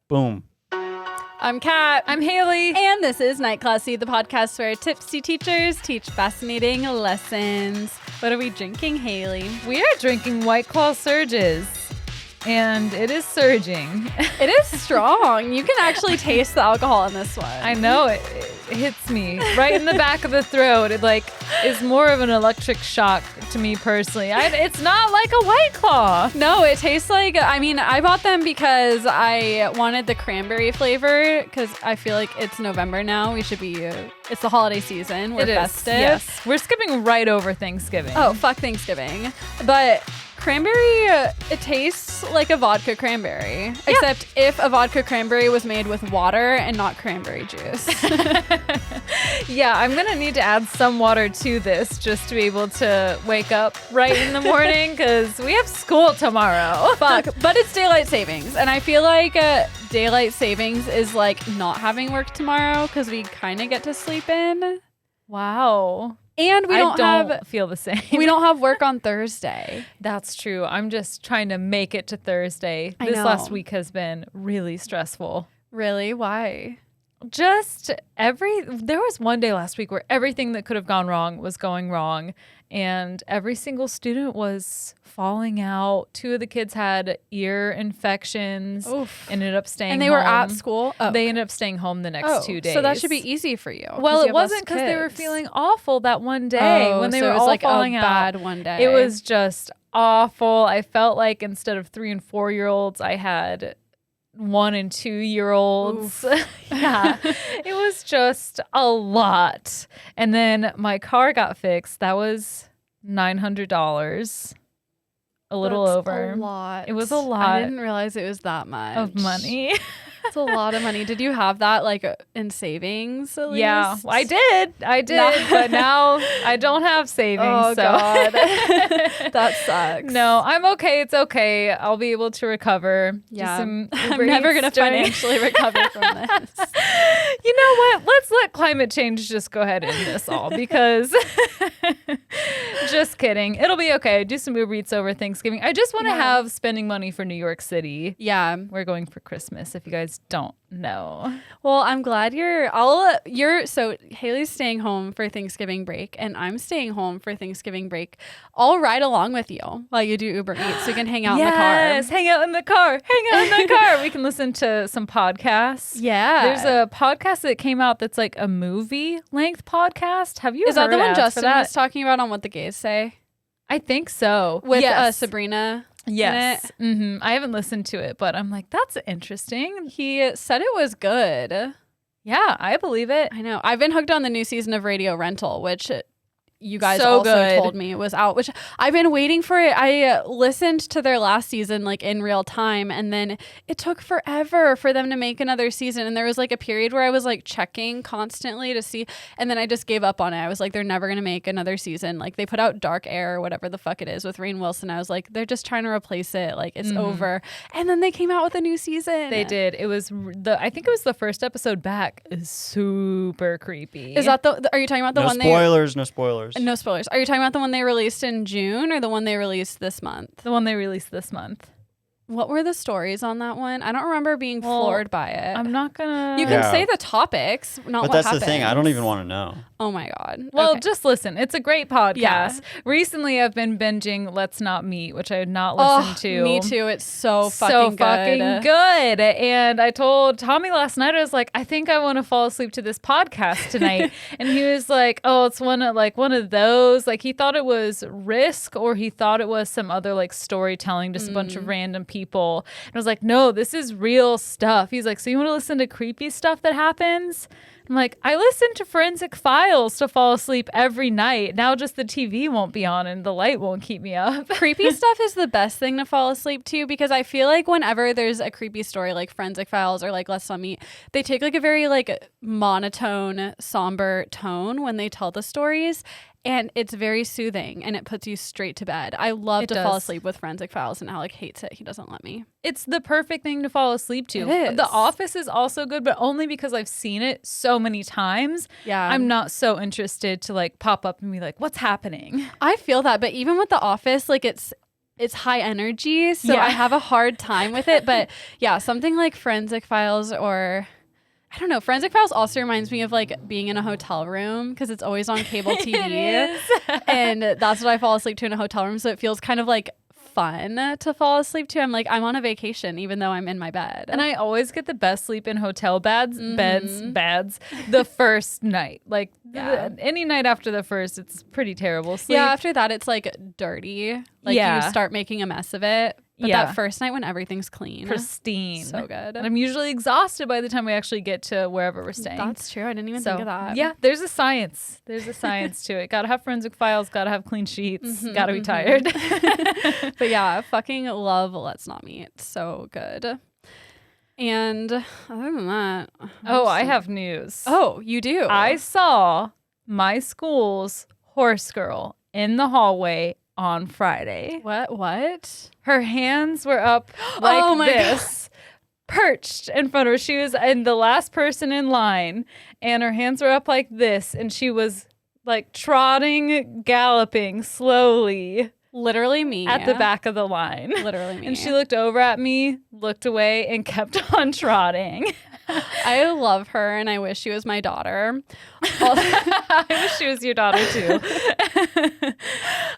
Boom. I'm Kat. I'm Haley. And this is Night Classy, the podcast where tipsy teachers teach fascinating lessons. What are we drinking, Haley? We are drinking White Claw Surges, and it is surging. It is strong. You can actually taste the alcohol in this one. I know. It hits me right in the back of the throat. It is more of an electric shock to me personally. It's not like a White Claw. No, it tastes like, I bought them because I wanted the cranberry flavor because I feel like it's November now. We should be, it's the holiday season. We're festive. Yes. We're skipping right over Thanksgiving. Oh, fuck Thanksgiving. But cranberry, it tastes like a vodka cranberry, except if a vodka cranberry was made with water and not cranberry juice. Yeah, I'm going to need to add some water to this just to be able to wake up right in the morning because we have school tomorrow. Fuck, but it's daylight savings. And I feel like daylight savings is like not having work tomorrow because we kind of get to sleep in. Wow. And we don't feel the same. We don't have work on Thursday. That's true. I'm just trying to make it to Thursday. I This know. last week has been really stressful. Really? Why? There was one day last week where everything that could have gone wrong was going wrong, and every single student was falling out. 2 of the kids had ear infections. Oof. Ended up staying And they home. were at school? Oh. They ended up staying home the next 2 days. So that should be easy for you. Well, 'cause you it have less wasn't because they were kids. feeling awful that one day when they so were it was all like falling a out. bad one day. It was just awful. I felt like instead of 3 and 4 year olds, I had 1 and 2 year olds. Yeah, it was just a lot. And then my car got fixed. That was $900. A little That's over. a lot. It was a lot. I didn't realize it was that much of money. It's a lot of money. Did you have that like in savings at least? Yeah, I did, but now I don't have savings. Oh, so. God. That sucks. No, I'm okay. It's okay. I'll be able to recover. Yeah. I'm never going to financially recover from this. You know what? Let's let climate change just go ahead and end this all because just kidding. It'll be okay. Do some Uber Eats over Thanksgiving. I just want to have spending money for New York City. Yeah. We're going for Christmas if you guys don't know. Well, I'm glad so Haley's staying home for Thanksgiving break and I'm staying home for Thanksgiving break. I'll ride along with you while you do Uber Eats so we can hang out in the car. Yes, hang out in the car. We can listen to some podcasts. Yeah. There's a podcast that came out that's like a movie length podcast. Have you Is that heard the one ads Justin for that? was talking about on What the Gays Say? I think so. With yes. Sabrina. Yes. In it? Mm-hmm. I haven't listened to it, but I'm like, that's interesting. He said it was good. Yeah, I believe it. I know. I've been hooked on the new season of Radio Rental, which you guys So also good. told me it was out, which I've been waiting for it. I listened to their last season like in real time, and then it took forever for them to make another season. And there was like a period where I was like checking constantly to see, and then I just gave up on it. I was like, they're never going to make another season. Like they put out Dark Air or whatever the fuck it is with Rainn Wilson. I was like, they're just trying to replace it. Like it's over. And then they came out with a new season. They did. It was I think it was the first episode back. Is super creepy. Is that are you talking about the No one spoilers, no spoilers. No spoilers. Are you talking about the one they released in June or the one they released this month? the one they released this month? What were the stories on that one? I don't remember being floored by it. I'm not gonna. You can say the topics, not But what that's happens. the thing. I don't even want to know. Oh my God. Well, Okay. just listen. It's a great podcast. Yeah. Recently, I've been binging Let's Not Meet, which I had not listened to. Me too. It's so fucking good. And I told Tommy last night, I was like, I think I want to fall asleep to this podcast tonight. And he was like, oh, it's one of those. Like he thought it was Risk, or he thought it was some other like storytelling, just a bunch of random people. And I was like, no, this is real stuff. He's like, so you want to listen to creepy stuff that happens? I'm like, I listen to Forensic Files to fall asleep every night. Now just the TV won't be on and the light won't keep me up. Creepy stuff is the best thing to fall asleep to, because I feel like whenever there's a creepy story like Forensic Files or like Let's Not Meet, they take like a very like monotone, somber tone when they tell the stories. And it's very soothing and it puts you straight to bed. I love to fall asleep with Forensic Files, and Alec hates it. He doesn't let me. It's the perfect thing to fall asleep to. It is. The Office is also good, but only because I've seen it so many times. Yeah. I'm not so interested to like pop up and be like, what's happening? I feel that, but even with The Office, like it's high energy, so Yeah. I have a hard time with it. But yeah, something like Forensic Files or I don't know. Forensic Files also reminds me of like being in a hotel room because it's always on cable TV. It is. And that's what I fall asleep to in a hotel room. So it feels kind of like fun to fall asleep to. I'm like, I'm on a vacation even though I'm in my bed. And I always get the best sleep in hotel beds Mm-hmm. the first night. Like Yeah. any night after the first, it's pretty terrible sleep. yeah, after that it's like dirty. Like Yeah. you start making a mess of it. But Yeah. that first night when everything's clean. Pristine. So good. And I'm usually exhausted by the time we actually get to wherever we're staying. That's true. I didn't even think of that. Yeah, there's a science. There's a science to it. Gotta have forensic files, gotta have clean sheets, Mhm, gotta be tired. But yeah, fucking love Let's Not Meet. So good. And other than that. Oh, I have news. Oh, you do? I saw my school's horse girl in the hallway on Friday. What? Her hands were up like Oh my this, perched in front of her. She was the last person in line, and her hands were up like this, and she was like trotting, galloping slowly Literally me. at the back of the line. Literally me. And she looked over at me, looked away, and kept on trotting. I love her and I wish she was my daughter. I wish she was your daughter too.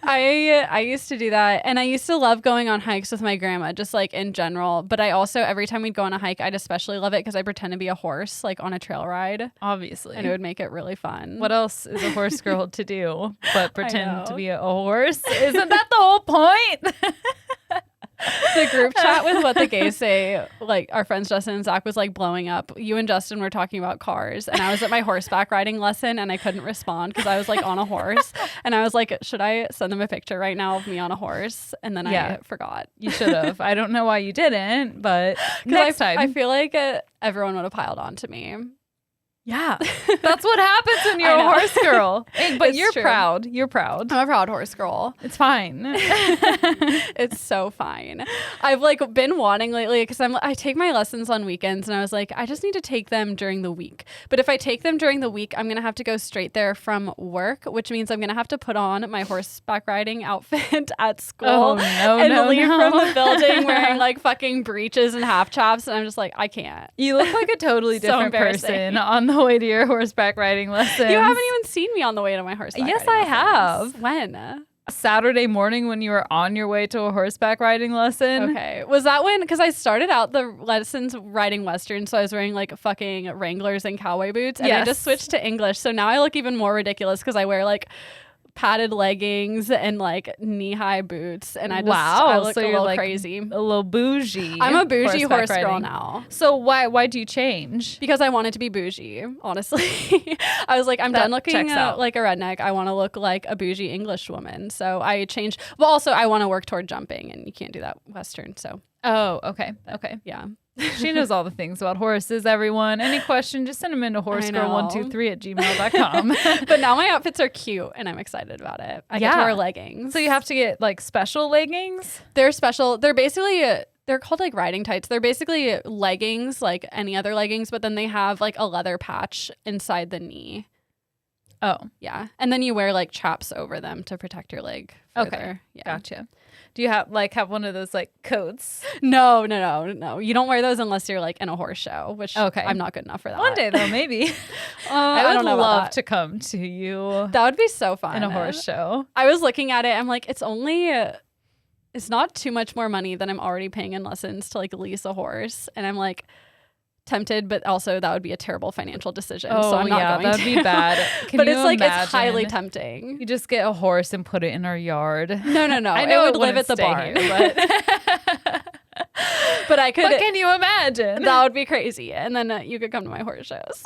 I used to do that, and I used to love going on hikes with my grandma, just like in general. But I also, every time we'd go on a hike, I'd especially love it because I pretend to be a horse, like on a trail ride, Obviously. and it would make it really fun. What else is a horse girl to do but pretend to know. be a horse? Isn't that the whole point? The group chat with What the Gays Say, like our friends Justin and Zach was like blowing up. You and Justin were talking about cars, and I was at my horseback riding lesson, and I couldn't respond because I was like on a horse, and I was like, should I send them a picture right now of me on a horse? And then Yeah. I forgot. You should have. I don't know why you didn't, but 'Cause next time. I feel like everyone would have piled on to me. Yeah. That's what happens when you're I a know. horse girl. Hey, but It's you're true. proud. You're proud. I'm a proud horse girl. It's fine. It's so fine. I've like been wanting lately because I take my lessons on weekends, and I was like, I just need to take them during the week. But if I take them during the week, I'm gonna have to go straight there from work, which means I'm gonna have to put on my horseback riding outfit at school Oh, no, and no, leave no. from the building wearing like fucking breeches and half chaps, and I'm just like, I can't. You look like a totally So different embarrassing. person on the way to your horseback riding lesson. You haven't even seen me on the way to my horseback. Yes, riding I lessons. have. When? Saturday morning when you were on your way to a horseback riding lesson. Okay. Was that when? Because I started out the lessons riding Western, so I was wearing like fucking Wranglers and cowboy boots, and I Yes. just switched to English. So now I look even more ridiculous because I wear like padded leggings and like knee-high boots, and I just Wow, I look so a you're little like crazy. A little bougie. I'm a bougie horseback horse girl riding. now. So why do you change? Because I wanted to be bougie, honestly. I was like, I'm That done looking checks out. like a redneck. I want to look like a bougie English woman. So I changed. Well, also, I want to work toward jumping, and you can't do that Western. So Oh, okay. yeah. She knows all the things about horses, everyone. Any question, just send them into horsegirl123@gmail.com. But now my outfits are cute, and I'm excited about it. I get to Yeah. wear leggings. So you have to get like special leggings? They're special. They're basically they're called like riding tights. They're basically leggings, like any other leggings, but then they have like a leather patch inside the knee. Oh, Yeah, and then you wear like chaps over them to protect your leg. Okay. Further. Yeah. gotcha. Do you have one of those like coats? No. You don't wear those unless you're like in a horse show, which Okay. I'm not good enough for that. One day though, maybe. I I don't would know about love that. to come to you That would be so fun in a horse show. I was looking at it. I'm like, it's not too much more money than I'm already paying in lessons to like lease a horse, and I'm like tempted, but also that would be a terrible financial decision. Oh so I'm not yeah, going that'd to. be bad. Can But you it's like imagine? it's highly tempting. You just get a horse and put it in our yard. No. I know it would live at the barn, but but I could. but can you imagine? That would be crazy, and then you could come to my horse shows.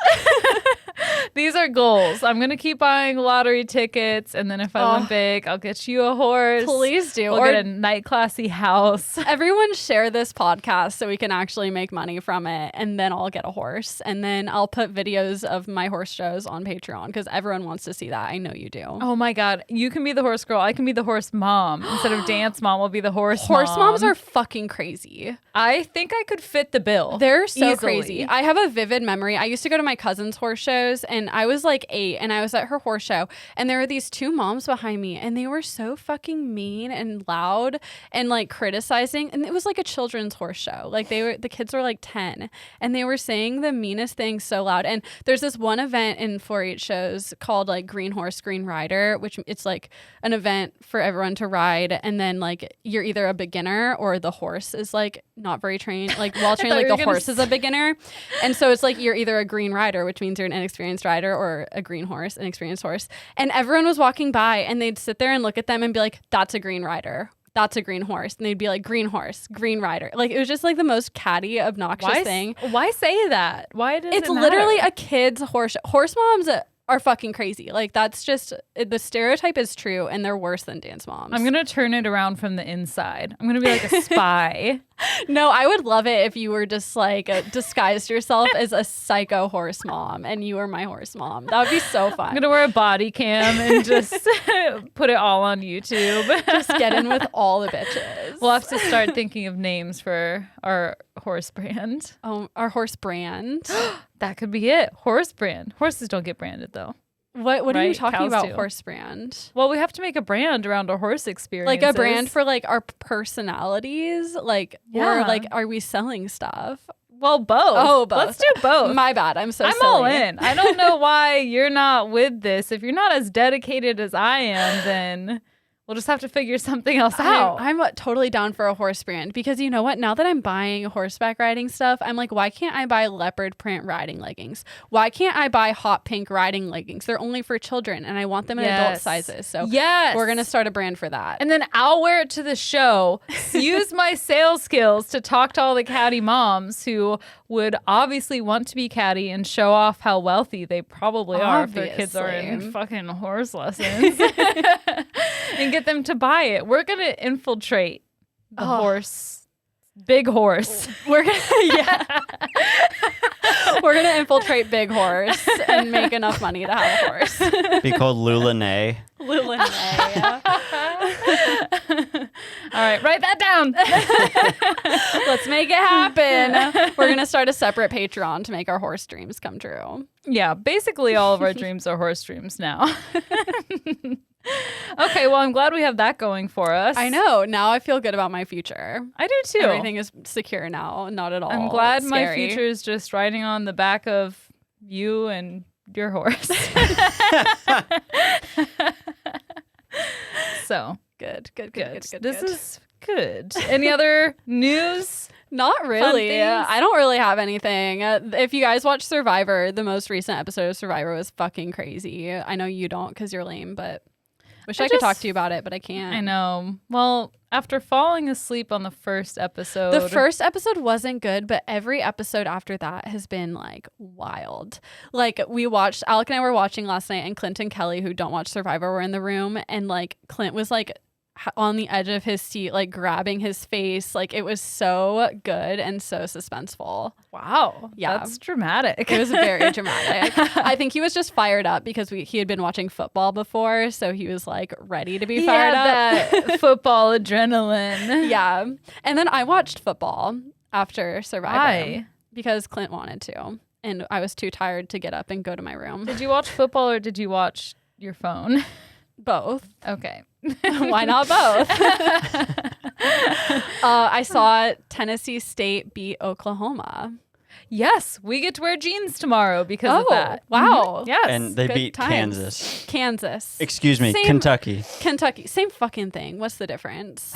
These are goals. I'm gonna keep buying lottery tickets, and then if I win big, I'll get you a horse. Please do. We'll Or get a night classy house. everyone share this podcast so we can actually make money from it, and then I'll get a horse, and then I'll put videos of my horse shows on Patreon because everyone wants to see that. I know you do. Oh my god, you can be the horse girl. I can be the horse mom. Instead of dance mom, we'll be the horse Horse mom. moms are fucking crazy. I I think I could fit the bill. They're so easily. crazy. I have a vivid memory. I used to go to my cousin's horse shows, and I was like 8, and I was at her horse show, and there were these 2 moms behind me, and they were so fucking mean and loud and like criticizing. And it was like a children's horse show. Like the kids were like 10, and they were saying the meanest things so loud. And there's this one event in 4-H shows called like Green Horse, Green Rider, which it's like an event for everyone to ride, and then like you're either a beginner or the horse is like not very trained, like well trained, like the horse is a beginner. And so it's like you're either a green rider, which means you're an inexperienced rider, or a green horse, an experienced horse. And everyone was walking by, and they'd sit there and look at them and be like, that's a green rider, that's a green horse. And they'd be like, green horse, green rider. Like it was just like the most catty, obnoxious thing. Why say that? Why does it's it matter? literally a kid's horse. Horse moms are fucking crazy. Like that's just, the stereotype is true, and they're worse than dance moms. I'm going to turn it around from the inside. I'm going to be like a spy. No, I would love it if you were just like disguised yourself as a psycho horse mom, and you were my horse mom. That would be so fun. I'm going to wear a body cam and just put it all on YouTube. Just get in with all the bitches. We'll have to start thinking of names for our horse brand. Oh, our horse brand. That could be it. Horse brand. Horses don't get branded though. What are you Right? talking Cows about, do. horse brand? Well, we have to make a brand around our horse experience. Like a brand for like our personalities? Like, Yeah. or like, are we selling stuff? Well, both. Oh, both. Let's do both. My bad. I'm so I'm silly. all in. I don't know why you're not with this. If you're not as dedicated as I am, then we'll just have to figure something else out. I'm totally down for a horse brand, because you know what? Now that I'm buying horseback riding stuff, I'm like, why can't I buy leopard print riding leggings? Why can't I buy hot pink riding leggings? They're only for children, and I want them in adult Yes. sizes. So Yes. we're going to start a brand for that. And then I'll wear it to the show, use my sales skills to talk to all the catty moms who would obviously want to be catty and show off how wealthy they probably are if their kids are in Obviously. fucking horse lessons. And get them to buy it. We're going to infiltrate the horse. Big horse. We're going to, we're going to infiltrate Big Horse and make enough money to have a horse. Be called Lulanay. Lulanay. All right, write that down. Let's make it happen. We're going to start a separate Patreon to make our horse dreams come true. Yeah, basically all of our dreams are horse dreams now. Okay, well, I'm glad we have that going for us. I know. Now I feel good about my future. I do too. Everything is secure now. Not at all. I'm glad my scary. future is just riding on the back of you and your horse. So Good. This is good. Any other news? Not really. things? I don't really have anything. If you guys watch Survivor, the most recent episode of Survivor was fucking crazy. I know you don't because you're lame, but wish I could talk to you about it, but I can't. I know. Well, after falling asleep on the first episode. The first episode wasn't good, but every episode after that has been like wild. Like Alec and I were watching last night, and Clint and Kelly, who don't watch Survivor, were in the room, and like Clint was like on the edge of his seat, like grabbing his face. Like it was so good and so suspenseful. Wow. Yeah. That's dramatic. It was very dramatic. I think he was just fired up because he had been watching football before, so he was like ready to be fired up. That football adrenaline. Yeah. And then I watched football after Survivor. Why? Because Clint wanted to, and I was too tired to get up and go to my room. Did you watch football or did you watch your phone? Both. Okay. Why not both? I saw Tennessee State beat Oklahoma. Yes, we get to wear jeans tomorrow because of that. Wow. Mhm. Yes. And they Good beat times. Kansas. Excuse me, Same- Kentucky. Kentucky. Same fucking thing. What's the difference?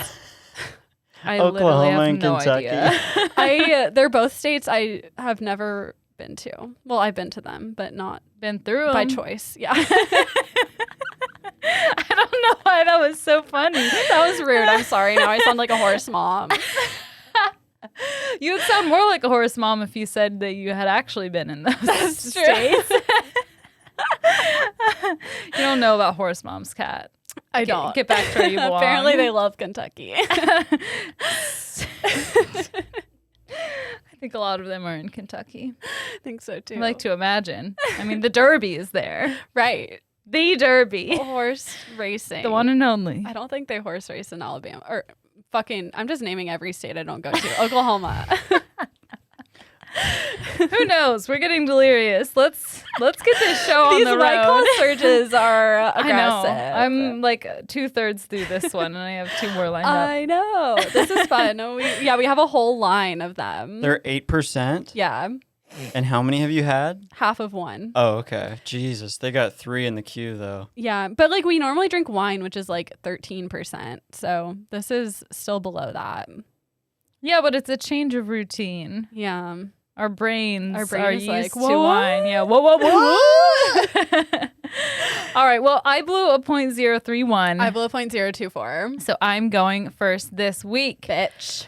I literally Oklahoma have and no Kentucky. idea. They're both states I have never been to. Well, I've been to them, but not Been through 'em. by choice. Yeah. I don't know why that was so funny. That was rude. I'm sorry. Now I sound like a horse mom. You would sound more like a horse mom if you said that you had actually been in those That's true. states. You don't know about horse moms, Kat. I don't. Get back to where you belong. Apparently they love Kentucky. I think a lot of them are in Kentucky. I think so too. I like to imagine. I mean, the Derby is there. Right. The Derby. Horse racing. The one and only. I don't think they horse race in Alabama or I'm just naming every state I don't go to. Oklahoma. Who knows? We're getting delirious. Let's get this show on the road. These White Claw surges are aggressive. I know. I'm like 2/3 through this one, and I have 2 more lined up. I know. This is fun. We have a whole line of them. They're 8%? Yeah. And how many have you had? Half of one. Oh, okay. Jesus, they got 3 in the queue, though. Yeah, but like we normally drink wine, which is like 13%. So this is still below that. Yeah, but it's a change of routine. Yeah. Our brains Our brain are is used like, to whoa. wine. Yeah. Whoa. All right. Well, I blew a .031. I blew a .024. So I'm going first this week. Bitch.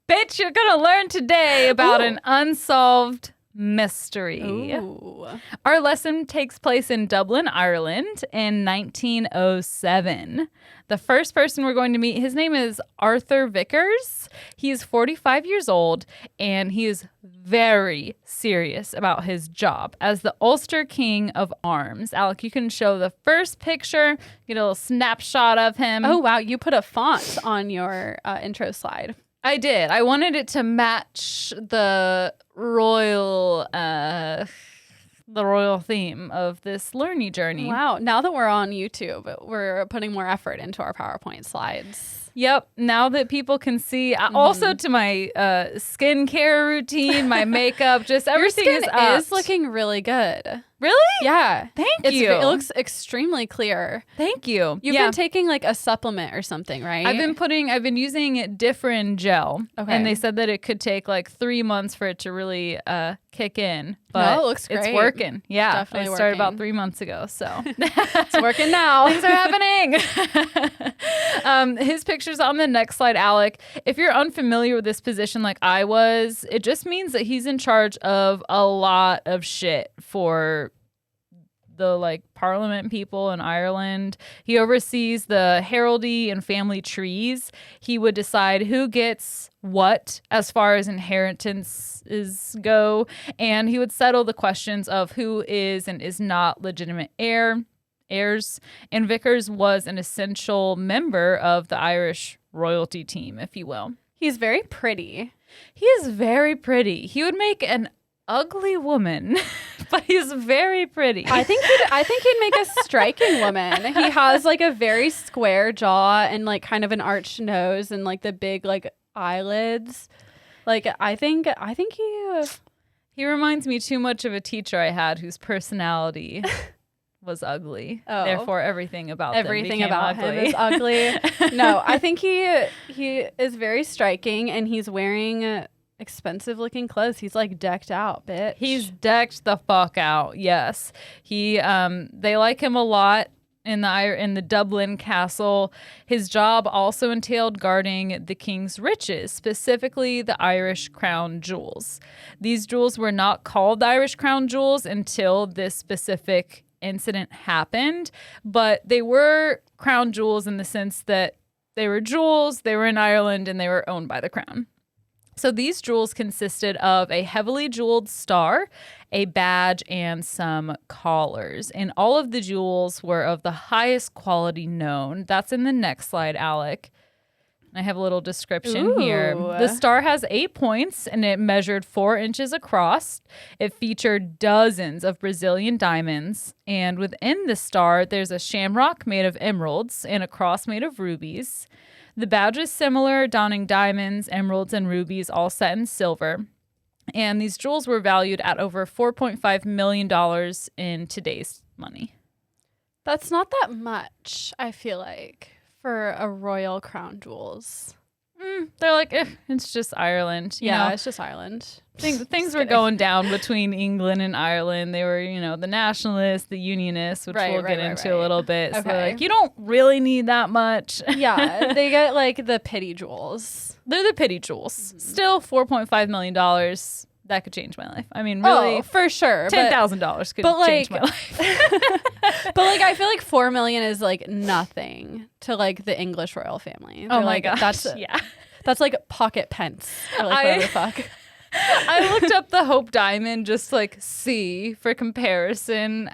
Bitch, you're going to learn today about an unsolved mystery. Ooh. Our lesson takes place in Dublin, Ireland in 1907. The first person we're going to meet, his name is Arthur Vickers. He is 45 years old, and he is very serious about his job as the Ulster King of Arms. Alec, you can show the first picture, get a little snapshot of him. Oh, wow. You put a font on your intro slide. I did. I wanted it to match the royal theme of this learning journey. Wow. Now that we're on YouTube, we're putting more effort into our PowerPoint slides. Yep. Now that people can see, also to my skincare routine, my makeup, just everything Your skin is is looking really good. Really? Yeah. Thank you. It looks extremely clear. Thank you. You've been taking like a supplement or something, right? I've been using Differin gel. Okay. And they said that it could take like 3 months for it to really kick in. But it looks great. It's working. Yeah. Definitely I started about working. 3 months ago. So It's working now. things are happening. His picture's on the next slide, Alec. If you're unfamiliar with this position like I was, it just means that he's in charge of a lot of shit for the like parliament people in Ireland. He oversees the heraldry and family trees. He would decide who gets what as far as inheritances go, and he would settle the questions of who is and is not legitimate heirs. And Vickers was an essential member of the Irish royalty team, if you will. He's very pretty. He is very pretty. He would make an ugly woman, but he's very pretty. I think he'd make a striking woman. He has like a very square jaw and like kind of an arched nose and like the big like eyelids. Like I think He reminds me too much of a teacher I had whose personality was ugly. Oh. Therefore, everything about everything them about ugly. him is ugly. No, I think he is very striking, and he's wearing expensive looking clothes. He's like decked out, bitch. He's decked the fuck out. Yes, they like him a lot in the Dublin castle. His job also entailed guarding the king's riches, specifically the Irish crown jewels. These jewels were not called the Irish crown jewels until this specific incident happened, but they were crown jewels in the sense that they were jewels, they were in Ireland, and they were owned by the crown. So these jewels consisted of a heavily jeweled star, a badge, and some collars. And all of the jewels were of the highest quality known. That's in the next slide, Alec. I have a little description here. The star has 8 points, and it measured 4 inches across. It featured dozens of Brazilian diamonds. And within the star, there's a shamrock made of emeralds and a cross made of rubies. The badge is similar, donning diamonds, emeralds, and rubies, all set in silver. And these jewels were valued at over $4.5 million in today's money. That's not that much, I feel like, for a royal crown jewels. They're like, it's just Ireland. You know? It's just Ireland. Things were going down between England and Ireland. They were, the nationalists, the unionists, which we'll get into a little bit. So they're like, you don't really need that much. Yeah, they get like the pity jewels. They're the pity jewels. Mm-hmm. Still $4.5 million. That could change my life. I mean, really, for sure. $10,000 could change my life. But like, I feel like $4 million is like nothing to like the English royal family. Oh my like, gosh. That's like pocket pence or like whatever the fuck. I looked up the Hope Diamond just like see for comparison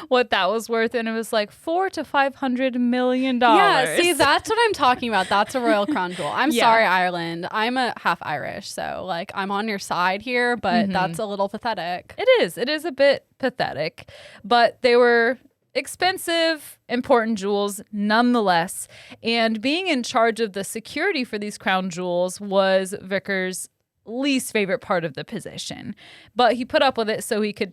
what that was worth, and it was like $400 to $500 million. Yeah, see, that's what I'm talking about. That's a royal crown jewel. I'm Yeah. sorry, Ireland. I'm a half Irish, so like I'm on your side here, but that's a little pathetic. It is. It is a bit pathetic, but they were expensive, important jewels nonetheless. And being in charge of the security for these crown jewels was Vickers' least favorite part of the position. But he put up with it so he could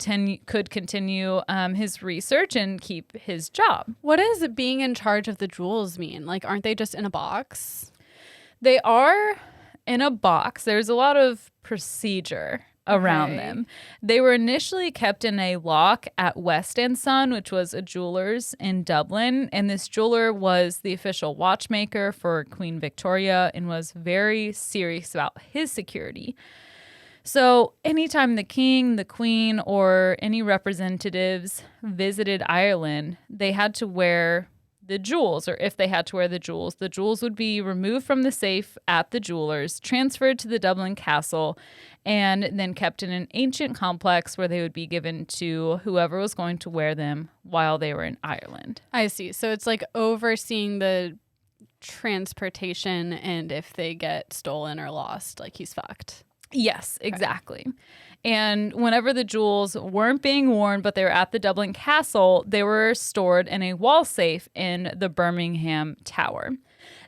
continue his research and keep his job. What does being in charge of the jewels mean? Like, aren't they just in a box? They are in a box. There's a lot of procedure around Okay. them. They were initially kept in a lock at West End Son, which was a jeweler's in Dublin. And this jeweler was the official watchmaker for Queen Victoria and was very serious about his security. So anytime the king, the queen, or any representatives visited Ireland, they had to wear the jewels, or if they had to wear the jewels would be removed from the safe at the jeweler's, transferred to the Dublin castle, and then kept in an ancient complex where they would be given to whoever was going to wear them while they were in Ireland. I see. So it's like overseeing the transportation, and if they get stolen or lost, like he's fucked. Yes, exactly. And whenever the jewels weren't being worn, but they were at the Dublin castle, they were stored in a wall safe in the Birmingham Tower.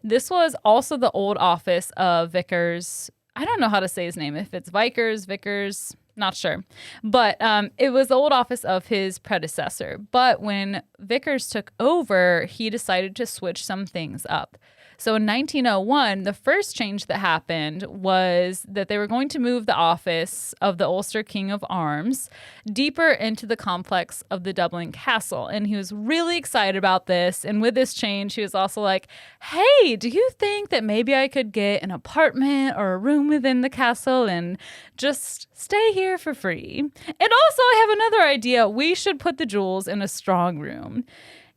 This was also the old office of Vickers. I don't know how to say his name, if it's Vickers, not sure. But it was the old office of his predecessor. But when Vickers took over, he decided to switch some things up. So in 1901, the first change that happened was that they were going to move the office of the Ulster King of Arms deeper into the complex of the Dublin Castle. And he was really excited about this. And with this change, he was also like, hey, do you think that maybe I could get an apartment or a room within the castle and just stay here for free? And also, I have another idea. We should put the jewels in a strong room.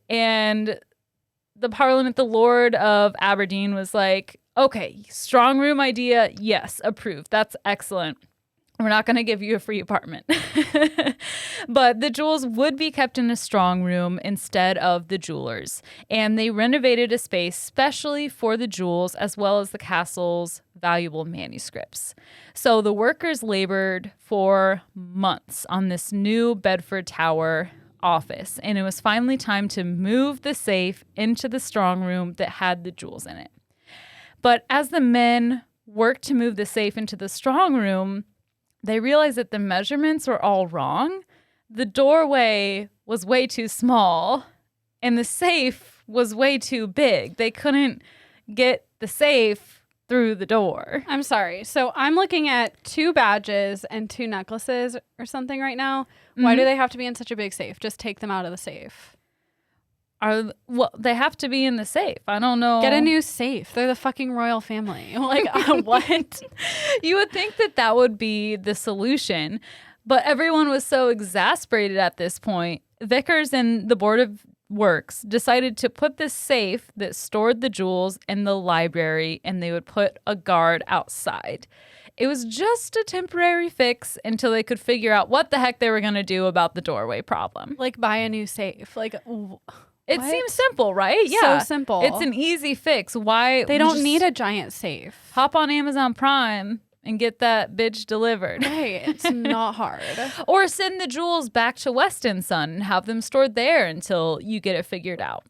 And the Parliament, the Lord of Aberdeen, was like, okay, strong room idea. Yes, approved. That's excellent. We're not going to give you a free apartment. But the jewels would be kept in a strong room instead of the jewelers. And they renovated a space specially for the jewels as well as the castle's valuable manuscripts. So the workers labored for months on this new Bedford Tower office, and it was finally time to move the safe into the strong room that had the jewels in it. But as the men worked to move the safe into the strong room, they realized that the measurements were all wrong. The doorway was way too small, and the safe was way too big. They couldn't get the safe through the door. I'm sorry. So I'm looking at 2 badges and 2 necklaces or something right now. Why do they have to be in such a big safe? Just take them out of the safe. Well, they have to be in the safe. I don't know. Get a new safe. They're the fucking royal family. Like, what? You would think that that would be the solution, but everyone was so exasperated at this point. Vickers and the Board of Works decided to put this safe that stored the jewels in the library, and they would put a guard outside. It was just a temporary fix until they could figure out what the heck they were going to do about the doorway problem. Like, buy a new safe. Like, It what? seems simple, right? Yeah. So simple. It's an easy fix. Why? They don't just need a giant safe. hop on Amazon Prime and get that bitch delivered. Right. It's not hard. Or send the jewels back to West End Son and have them stored there until you get it figured out.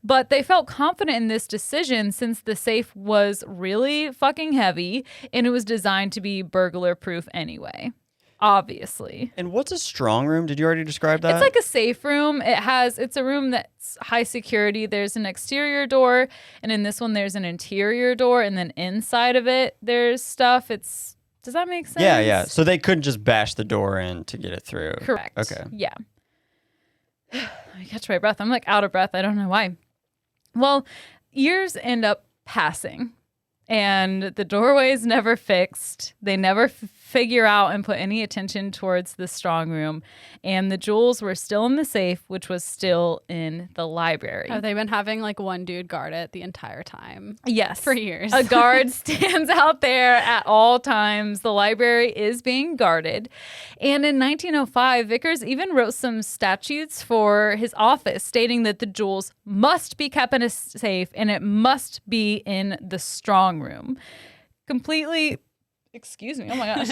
But they felt confident in this decision since the safe was really fucking heavy and it was designed to be burglar proof anyway. Obviously. And what's a strong room? Did you already describe that? It's like a safe room. It's a room that's high security. There's an exterior door, and in this one there's an interior door, and then inside of it there's stuff. Does that make sense? Yeah. So they couldn't just bash the door in to get it through. Correct. Okay. Yeah. I catch my breath. I'm like out of breath. I don't know why. Well, years end up passing. And the doorway's never fixed. They never figure out and put any attention towards the strong room. And the jewels were still in the safe, which was still in the library. Have they been having like one dude guard it the entire time? Yes. For years. A guard stands out there at all times. The library is being guarded. And in 1905, Vickers even wrote some statutes for his office stating that the jewels must be kept in a safe and it must be in the strong room. Completely, excuse me, oh my gosh.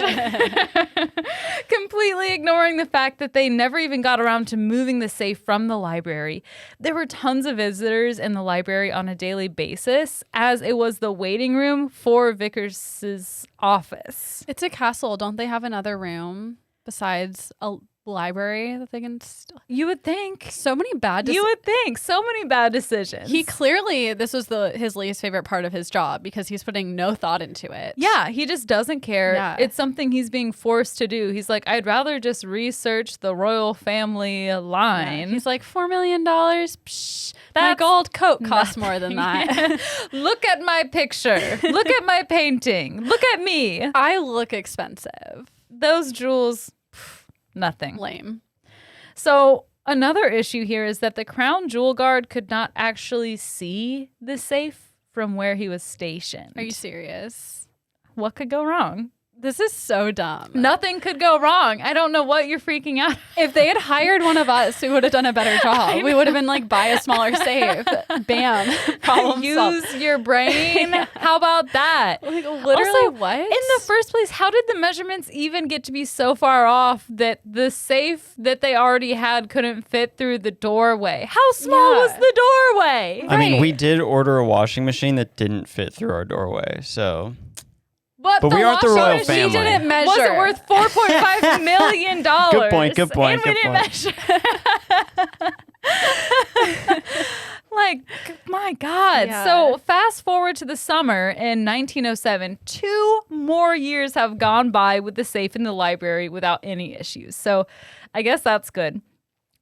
Completely ignoring the fact that they never even got around to moving the safe from the library. There were tons of visitors in the library on a daily basis, as it was the waiting room for Vickers's office. It's a castle. Don't they have another room besides a library that they can still? You would think. So many bad You would think. So many bad decisions. He clearly, this was his least favorite part of his job because he's putting no thought into it. Yeah, he just doesn't care. Yeah. It's something he's being forced to do. He's like, I'd rather just research the royal family line. He's like, $4 million? Psh, my gold coat costs more than that. Look at my picture. Look at my painting. Look at me. I look expensive. Those jewels, nothing. Lame. So another issue here is that the crown jewel guard could not actually see the safe from where he was stationed. Are you serious? What could go wrong? This is so dumb. Nothing could go wrong. I don't know what you're freaking out. If they had hired one of us, we would have done a better job. We would have been like, buy a smaller safe. Bam. Problem solved. Use your brain. How about that? Like, literally, Also, what? In the first place, how did the measurements even get to be so far off that the safe that they already had couldn't fit through the doorway? How small was the doorway? I mean, we did order a washing machine that didn't fit through our doorway, so... But we aren't the royal washing family. machine didn't measure. Was it worth $4.5 million? Good point, good point, And we good didn't point. measure. Like, my God. Yeah. So fast forward to the summer in 1907, 2 more years have gone by with the safe in the library without any issues. So I guess that's good.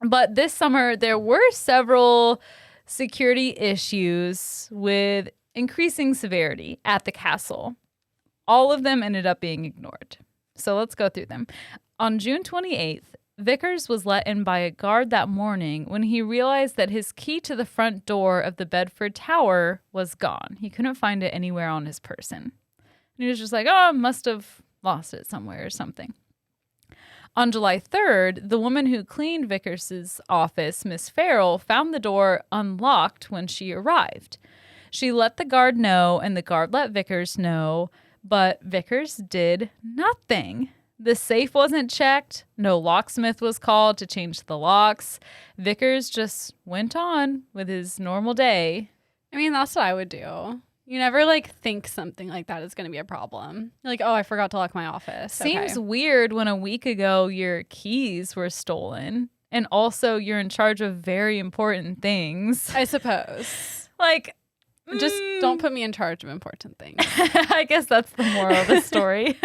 But this summer, there were several security issues with increasing severity at the castle. All of them ended up being ignored. So let's go through them. On June 28th, Vickers was let in by a guard that morning when he realized that his key to the front door of the Bedford Tower was gone. He couldn't find it anywhere on his person. And he was just like, oh, must have lost it somewhere or something. On July 3rd, the woman who cleaned Vickers's office, Miss Farrell, found the door unlocked when she arrived. She let the guard know, and the guard let Vickers know, but Vickers did nothing. The safe wasn't checked. No locksmith was called to change the locks. Vickers just went on with his normal day. I mean, that's what I would do. You never like think something like that is going to be a problem. You're like, oh, I forgot to lock my office. Seems weird when a week ago your keys were stolen and also you're in charge of very important things. I suppose. Like, just don't put me in charge of important things. I guess that's the moral of the story.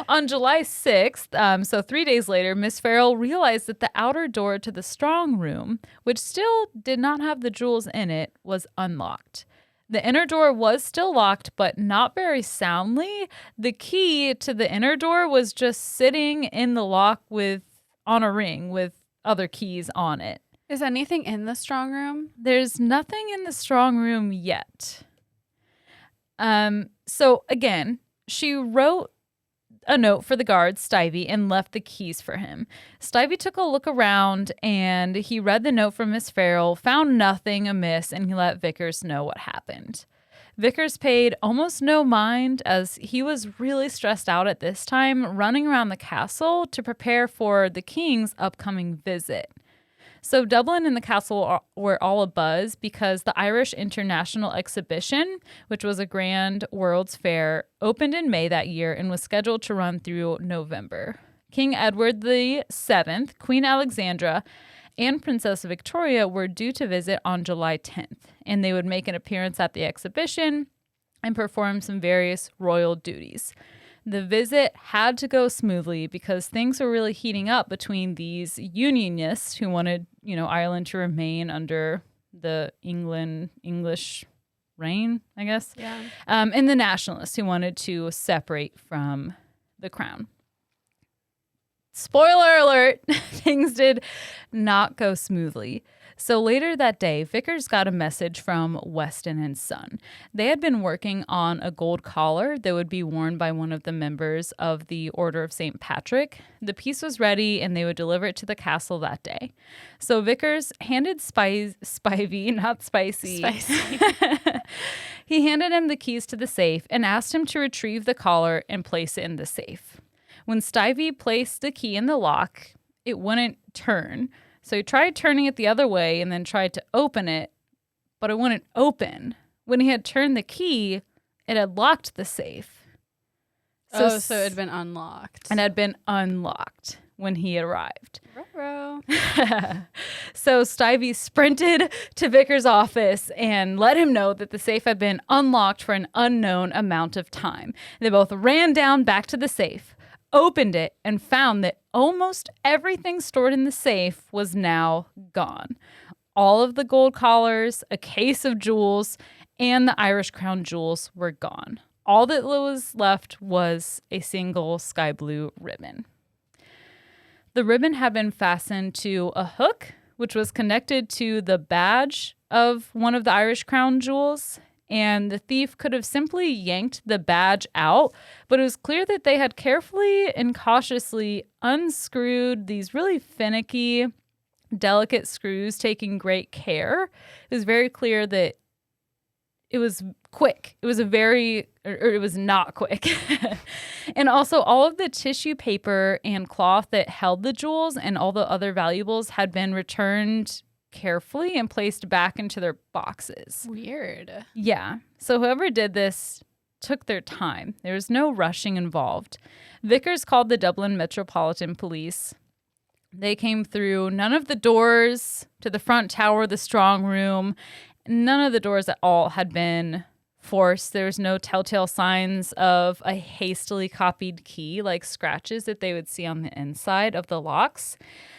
On July 6th, so 3 days later, Miss Farrell realized that the outer door to the strong room, which still did not have the jewels in it, was unlocked. The inner door was still locked, but not very soundly. The key to the inner door was just sitting in the lock on a ring with other keys on it. Is anything in the strong room? There's nothing in the strong room yet. So again, she wrote a note for the guard, Stivey, and left the keys for him. Stivey took a look around and he read the note from Miss Farrell, found nothing amiss, and he let Vickers know what happened. Vickers paid almost no mind as he was really stressed out at this time, running around the castle to prepare for the king's upcoming visit. So Dublin and the castle were all abuzz because the Irish International Exhibition, which was a grand World's Fair, opened in May that year and was scheduled to run through November. King Edward VII, Queen Alexandra, and Princess Victoria were due to visit on July 10th, and they would make an appearance at the exhibition and perform some various royal duties. The visit had to go smoothly because things were really heating up between these unionists who wanted, Ireland to remain under the English reign, I guess. Yeah. And the nationalists who wanted to separate from the crown. Spoiler alert, things did not go smoothly. So later that day, Vickers got a message from Weston and Son. They had been working on a gold collar that would be worn by one of the members of the Order of St. Patrick. The piece was ready and they would deliver it to the castle that day. So Vickers handed Spivey, not Spicy. He handed him the keys to the safe and asked him to retrieve the collar and place it in the safe. When Spivey placed the key in the lock, it wouldn't turn. So he tried turning it the other way and then tried to open it, but it wouldn't open. When he had turned the key, it had locked the safe. So it had been unlocked. And had been unlocked when he arrived. Ruh-roh. So Spivey sprinted to Vickers' office and let him know that the safe had been unlocked for an unknown amount of time. They both ran down back to the safe, opened it, and found that almost everything stored in the safe was now gone. All of the gold collars, a case of jewels, and the Irish crown jewels were gone. All that was left was a single sky blue ribbon. The ribbon had been fastened to a hook, which was connected to the badge of one of the Irish crown jewels, and the thief could have simply yanked the badge out, but it was clear that they had carefully and cautiously unscrewed these really finicky, delicate screws, taking great care. It was very clear that it was quick. It was it was not quick. And also all of the tissue paper and cloth that held the jewels and all the other valuables had been returned carefully and placed back into their boxes. Weird. Yeah. So whoever did this took their time. There was no rushing involved. Vickers called the Dublin Metropolitan Police. They came through none of the doors to the front tower, the strong room. None of the doors at all had been forced. There was no telltale signs of a hastily copied key, like scratches that they would see on the inside of the locks.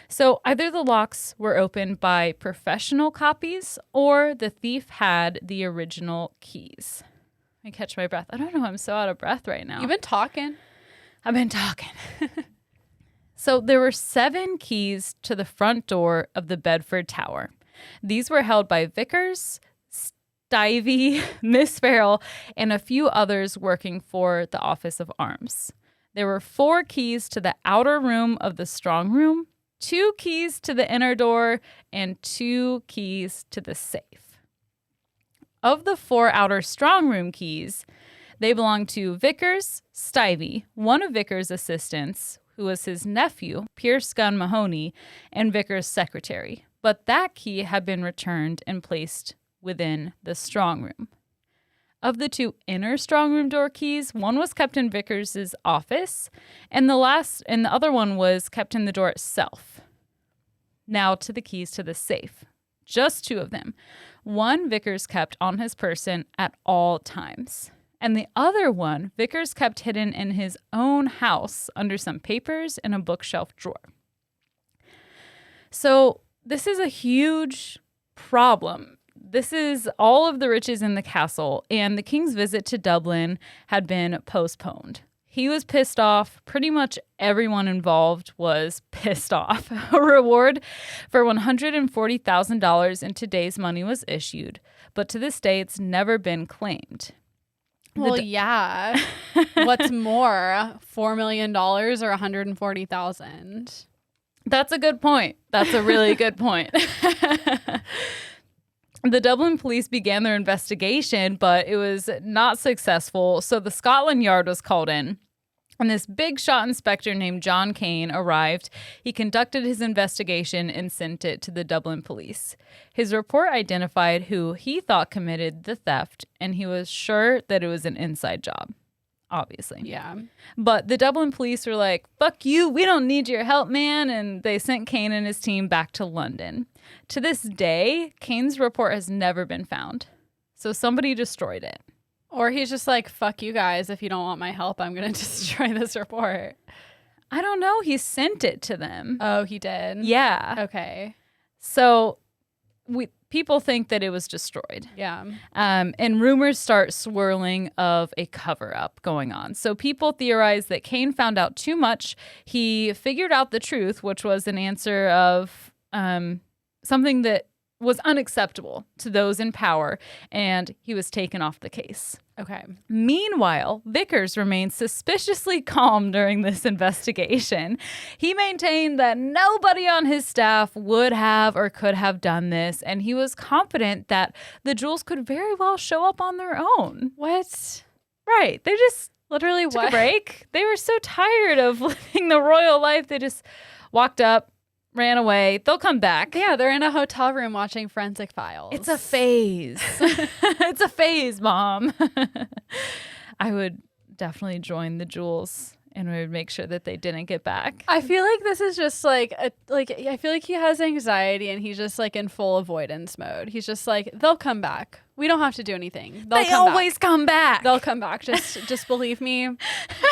So either the locks were opened by professional copies or the thief had the original keys. I catch my breath. I don't know. I'm so out of breath right now. You've been talking. I've been talking. So there were 7 keys to the front door of the Bedford Tower. These were held by Vickers, Spivey, Miss Farrell, and a few others working for the Office of Arms. There were 4 keys to the outer room of the strong room, 2 keys to the inner door, and 2 keys to the safe. Of the 4 outer strong room keys, they belonged to Vickers, Spivey, one of Vickers' assistants, who was his nephew, Pierce Gunn Mahoney, and Vickers' secretary. But that key had been returned and placed within the strong room. Of the 2 inner strong room door keys, one was kept in Vickers' office, and the other one was kept in the door itself. Now to the keys to the safe. Just 2 of them. One Vickers kept on his person at all times. And the other one Vickers kept hidden in his own house under some papers in a bookshelf drawer. So this is a huge problem. This is all of the riches in the castle, and the king's visit to Dublin had been postponed. He was pissed off. Pretty much everyone involved was pissed off. A reward for $140,000 in today's money was issued, but to this day, it's never been claimed. Well, yeah. What's more, $4 million or $140,000? That's a good point. That's a really good point. The Dublin police began their investigation, but it was not successful. So the Scotland Yard was called in. And this big shot inspector named John Kane arrived. He conducted his investigation and sent it to the Dublin police. His report identified who he thought committed the theft, and he was sure that it was an inside job. Obviously. Yeah. But the Dublin police were like, fuck you, we don't need your help, man. And they sent Kane and his team back to London. To this day, Kane's report has never been found. So somebody destroyed it. Or he's just like, fuck you guys. If you don't want my help, I'm going to destroy this report. I don't know. He sent it to them. Oh, he did? Yeah. Okay. So people think that it was destroyed. Yeah. And rumors start swirling of a cover-up going on. So people theorize that Kane found out too much. He figured out the truth, which was an answer of something that was unacceptable to those in power, and he was taken off the case. Okay. Meanwhile, Vickers remained suspiciously calm during this investigation. He maintained that nobody on his staff would have or could have done this, and he was confident that the jewels could very well show up on their own. What? Right. They just Literally took what? a break. They were so tired of living the royal life, they just walked up, ran away. They'll come back. Yeah, they're in a hotel room watching Forensic Files. It's a phase. It's a phase, Mom. I would definitely join the jewels and we would make sure that they didn't get back. I feel like this is just like I feel like he has anxiety and he's just like in full avoidance mode. He's just like, they'll come back. We don't have to do anything. They always come back. They'll come back. Just believe me.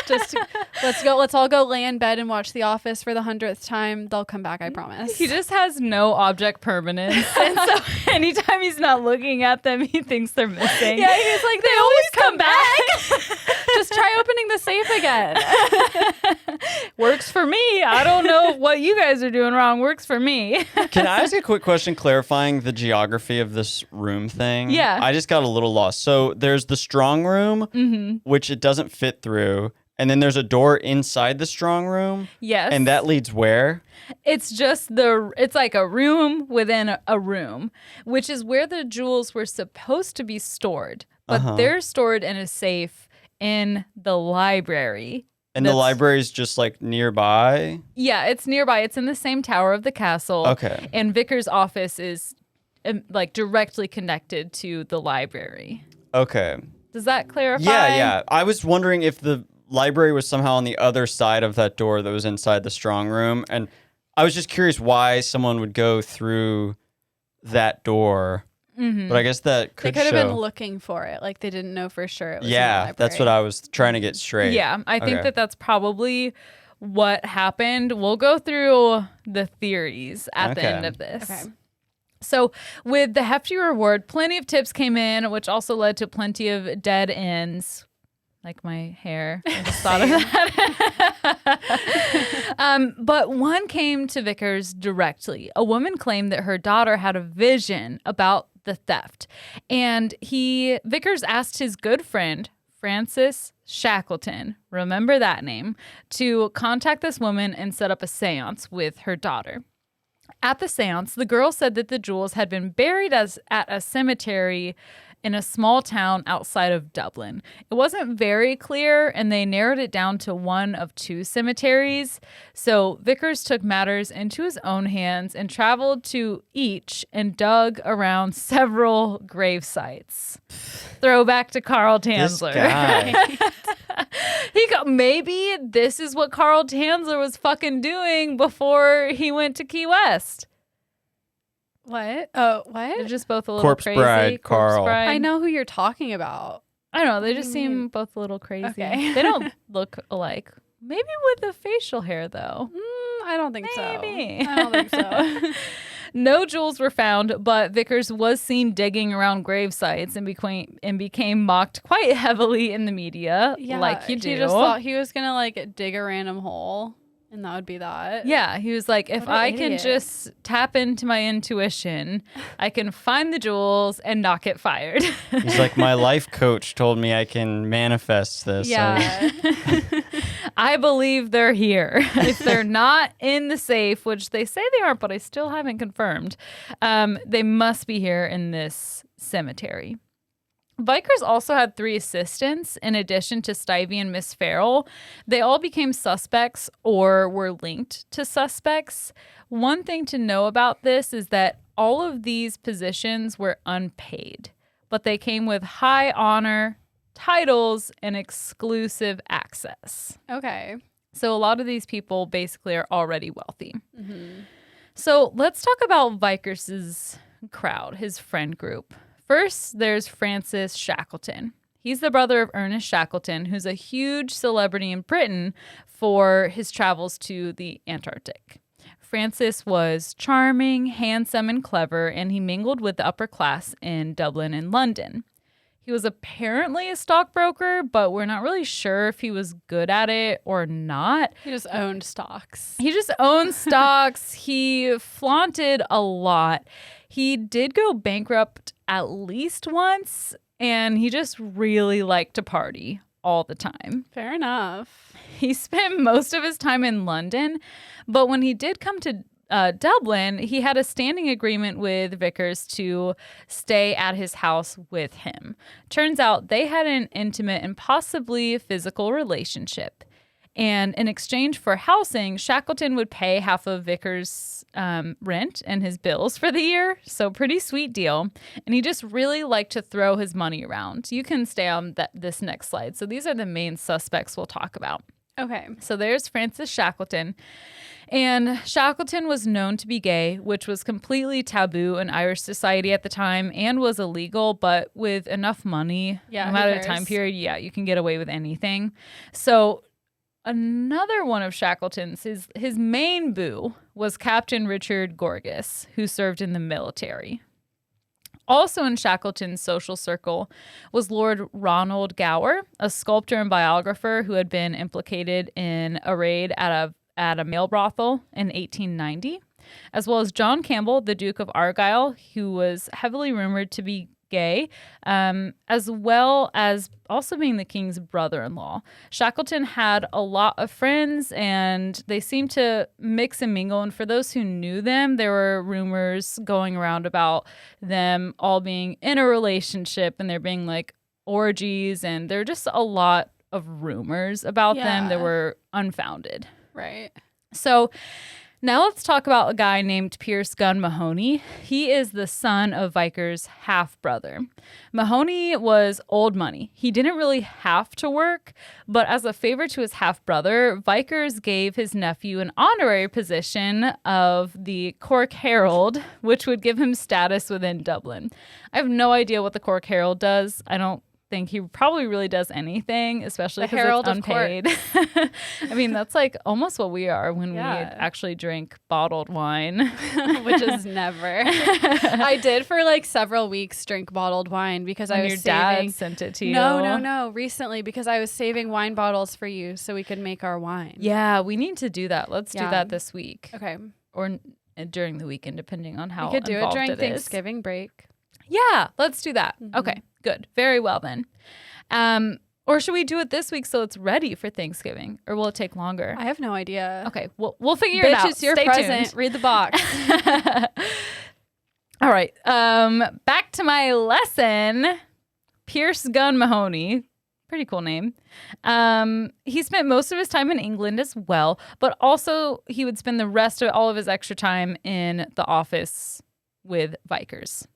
Just let's go. Let's all go lay in bed and watch The Office for the 100th time. They'll come back. I promise. He just has no object permanence. And so anytime he's not looking at them, he thinks they're missing. Yeah, he's like, they always come back. Just try opening the safe again. Works for me. I don't know what you guys are doing wrong. Works for me. Can I ask a quick question clarifying the geography of this room thing? Yeah. I just got a little lost. So there's the strong room, which it doesn't fit through. And then there's a door inside the strong room. Yes. And that leads where? It's just it's like a room within a room, which is where the jewels were supposed to be stored. But they're stored in a safe in the library. And the library's just like nearby? Yeah, it's nearby. It's in the same tower of the castle. Okay. And Vickers' office is like directly connected to the library. Okay. Does that clarify? Yeah. I was wondering if the library was somehow on the other side of that door that was inside the strong room. And I was just curious why someone would go through that door. But I guess that could They could show. have been looking for it. Like they didn't know for sure it was in the Yeah, library. that's what I was trying to get straight. Yeah, I think Okay. that's probably what happened. We'll go through the theories at the Okay. end of this. Okay. So with the hefty reward, plenty of tips came in, which also led to plenty of dead ends. Like my hair. I just thought of that. But one came to Vickers directly. A woman claimed that her daughter had a vision about the theft. And Vickers asked his good friend, Francis Shackleton, remember that name, to contact this woman and set up a seance with her daughter. At the seance, the girl said that the jewels had been buried at a cemetery in a small town outside of Dublin. It wasn't very clear, and they narrowed it down to one of two cemeteries. So Vickers took matters into his own hands and traveled to each and dug around several grave sites. Throwback to Carl This Tanzler. guy. Maybe this is what Carl Tanzler was fucking doing before he went to Key West. What? Oh, They're what? just both a little Corpse crazy. Bride, Carl. Bride. I know who you're talking about. I don't know. They just do you mean? seem both a little crazy. Okay. They don't look alike. Maybe with the facial hair, though. I don't think Maybe. so. I don't think so. No jewels were found, but Vickers was seen digging around grave sites and became mocked quite heavily in the media, like you do. He just thought he was gonna like dig a random hole, and that would be that. Yeah, he was like, if What an I can idiot. just tap into my intuition, I can find the jewels and not get fired. He's like, my life coach told me I can manifest this. Yeah. I believe they're here. If they're not in the safe, which they say they aren't, but I still haven't confirmed, they must be here in this cemetery. Vickers also had 3 assistants in addition to Stivey and Miss Farrell. They all became suspects or were linked to suspects. One thing to know about this is that all of these positions were unpaid, but they came with high honor, titles, and exclusive access. Okay. So a lot of these people basically are already wealthy. So let's talk about Vickers's crowd, his friend group. First, there's Francis Shackleton. He's the brother of Ernest Shackleton, who's a huge celebrity in Britain for his travels to the Antarctic. Francis was charming, handsome, and clever, and he mingled with the upper class in Dublin and London. He was apparently a stockbroker, but we're not really sure if he was good at it or not. He just owned stocks. He just owned stocks. He flaunted a lot. He did go bankrupt at least once, and he just really liked to party all the time. Fair enough. He spent most of his time in London, but when he did come to Dublin, he had a standing agreement with Vickers to stay at his house with him. Turns out they had an intimate and possibly physical relationship. And in exchange for housing, Shackleton would pay half of Vickers' rent and his bills for the year. So pretty sweet deal. And he just really liked to throw his money around. You can stay on this next slide. So these are the main suspects we'll talk about. Okay. So there's Francis Shackleton. And Shackleton was known to be gay, which was completely taboo in Irish society at the time and was illegal, but with enough money, no matter the time period, you can get away with anything. So another one of Shackleton's, his main boo was Captain Richard Gorgas, who served in the military. Also in Shackleton's social circle was Lord Ronald Gower, a sculptor and biographer who had been implicated in a raid at a male brothel in 1890, as well as John Campbell, the Duke of Argyll, who was heavily rumored to be gay, as well as also being the king's brother-in-law. Shackleton had a lot of friends, and they seemed to mix and mingle. And for those who knew them, there were rumors going around about them all being in a relationship, and there being like orgies, and there were just a lot of rumors about them that were unfounded. Right. So now let's talk about a guy named Pierce Gunn Mahoney. He is the son of Vickers' half-brother. Mahoney was old money. He didn't really have to work, but as a favor to his half-brother, Vickers gave his nephew an honorary position of the Cork Herald, which would give him status within Dublin. I have no idea what the Cork Herald does. I don't think he probably really does anything, especially because it's unpaid. I mean, that's like almost what we are when we actually drink bottled wine. Which is never. I did for like several weeks drink bottled wine because I was your saving. Dad sent it to you. No. Recently, because I was saving wine bottles for you so we could make our wine. Yeah, we need to do that. Let's do that this week. Okay. Or during the weekend, depending on how we could do it during it Thanksgiving break. Yeah, let's do that. Mm-hmm. Okay, good. Very well then. Or should we do it this week so it's ready for Thanksgiving? Or will it take longer? I have no idea. Okay, we'll figure it out. Bitch, it's your Stay present. Tuned. Read the box. All right. Back to my lesson. Pierce Gunn Mahoney. Pretty cool name. He spent most of his time in England as well, but also he would spend the rest of all of his extra time in the office with Vickers.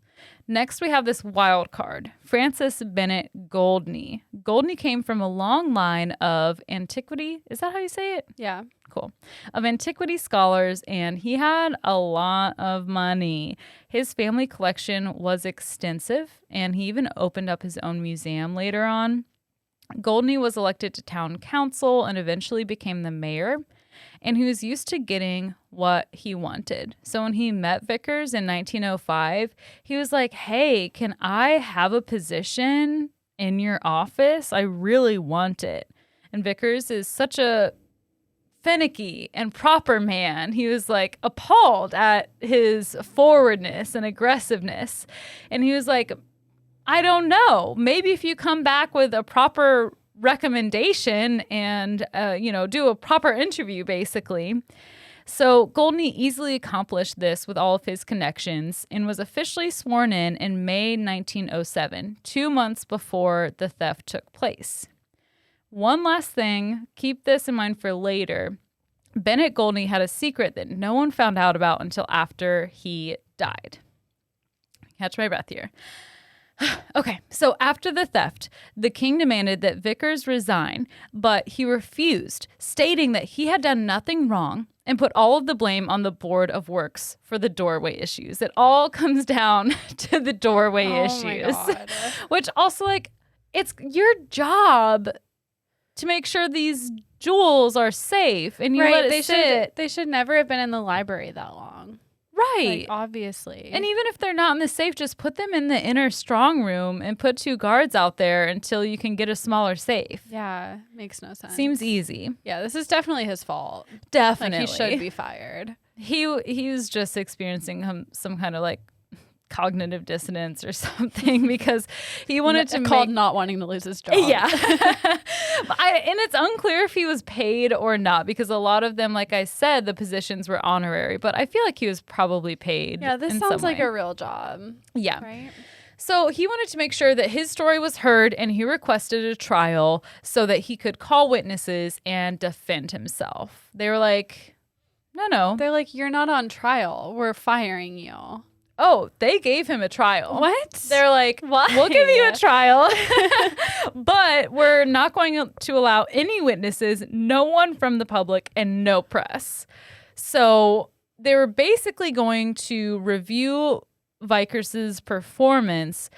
Next, we have this wild card, Francis Bennett Goldnie. Goldnie came from a long line of antiquity. Is that how you say it? Yeah. Cool. Of antiquity scholars, and he had a lot of money. His family collection was extensive, and he even opened up his own museum later on. Goldnie was elected to town council and eventually became the mayor. And he was used to getting what he wanted. So when he met Vickers in 1905, he was like, hey, can I have a position in your office? I really want it. And Vickers is such a finicky and proper man. He was like appalled at his forwardness and aggressiveness. And he was like, I don't know. Maybe if you come back with a proper recommendation and do a proper interview, basically. So Goldnie easily accomplished this with all of his connections and was officially sworn in May 1907, 2 months before the theft took place. One last thing, keep this in mind for later. Bennett Goldnie had a secret that no one found out about until after he died. Catch my breath here. Okay, so after the theft, the king demanded that Vickers resign, but he refused, stating that he had done nothing wrong and put all of the blame on the Board of Works for the doorway issues. It all comes down to the doorway issues, my God. which also, like, it's your job to make sure these jewels are safe, and you let it sit. They should never have been in the library that long. Right. Like, obviously. And even if they're not in the safe, just put them in the inner strong room and put 2 guards out there until you can get a smaller safe. Yeah, makes no sense. Seems easy. Yeah, this is definitely his fault. Definitely. Like, he should be fired. He was just experiencing some kind of like cognitive dissonance or something because he wanted to called not wanting to lose his job. Yeah. And it's unclear if he was paid or not because a lot of them, like I said, the positions were honorary, but I feel like he was probably paid. Yeah, this in sounds some like way. a real job. Yeah. Right? So he wanted to make sure that his story was heard, and he requested a trial so that he could call witnesses and defend himself. They were like, no. They're like, you're not on trial. We're firing you. Oh, they gave him a trial. What? They're like, Why? We'll give you a trial, but we're not going to allow any witnesses, no one from the public, and no press. So they were basically going to review Vickers's performance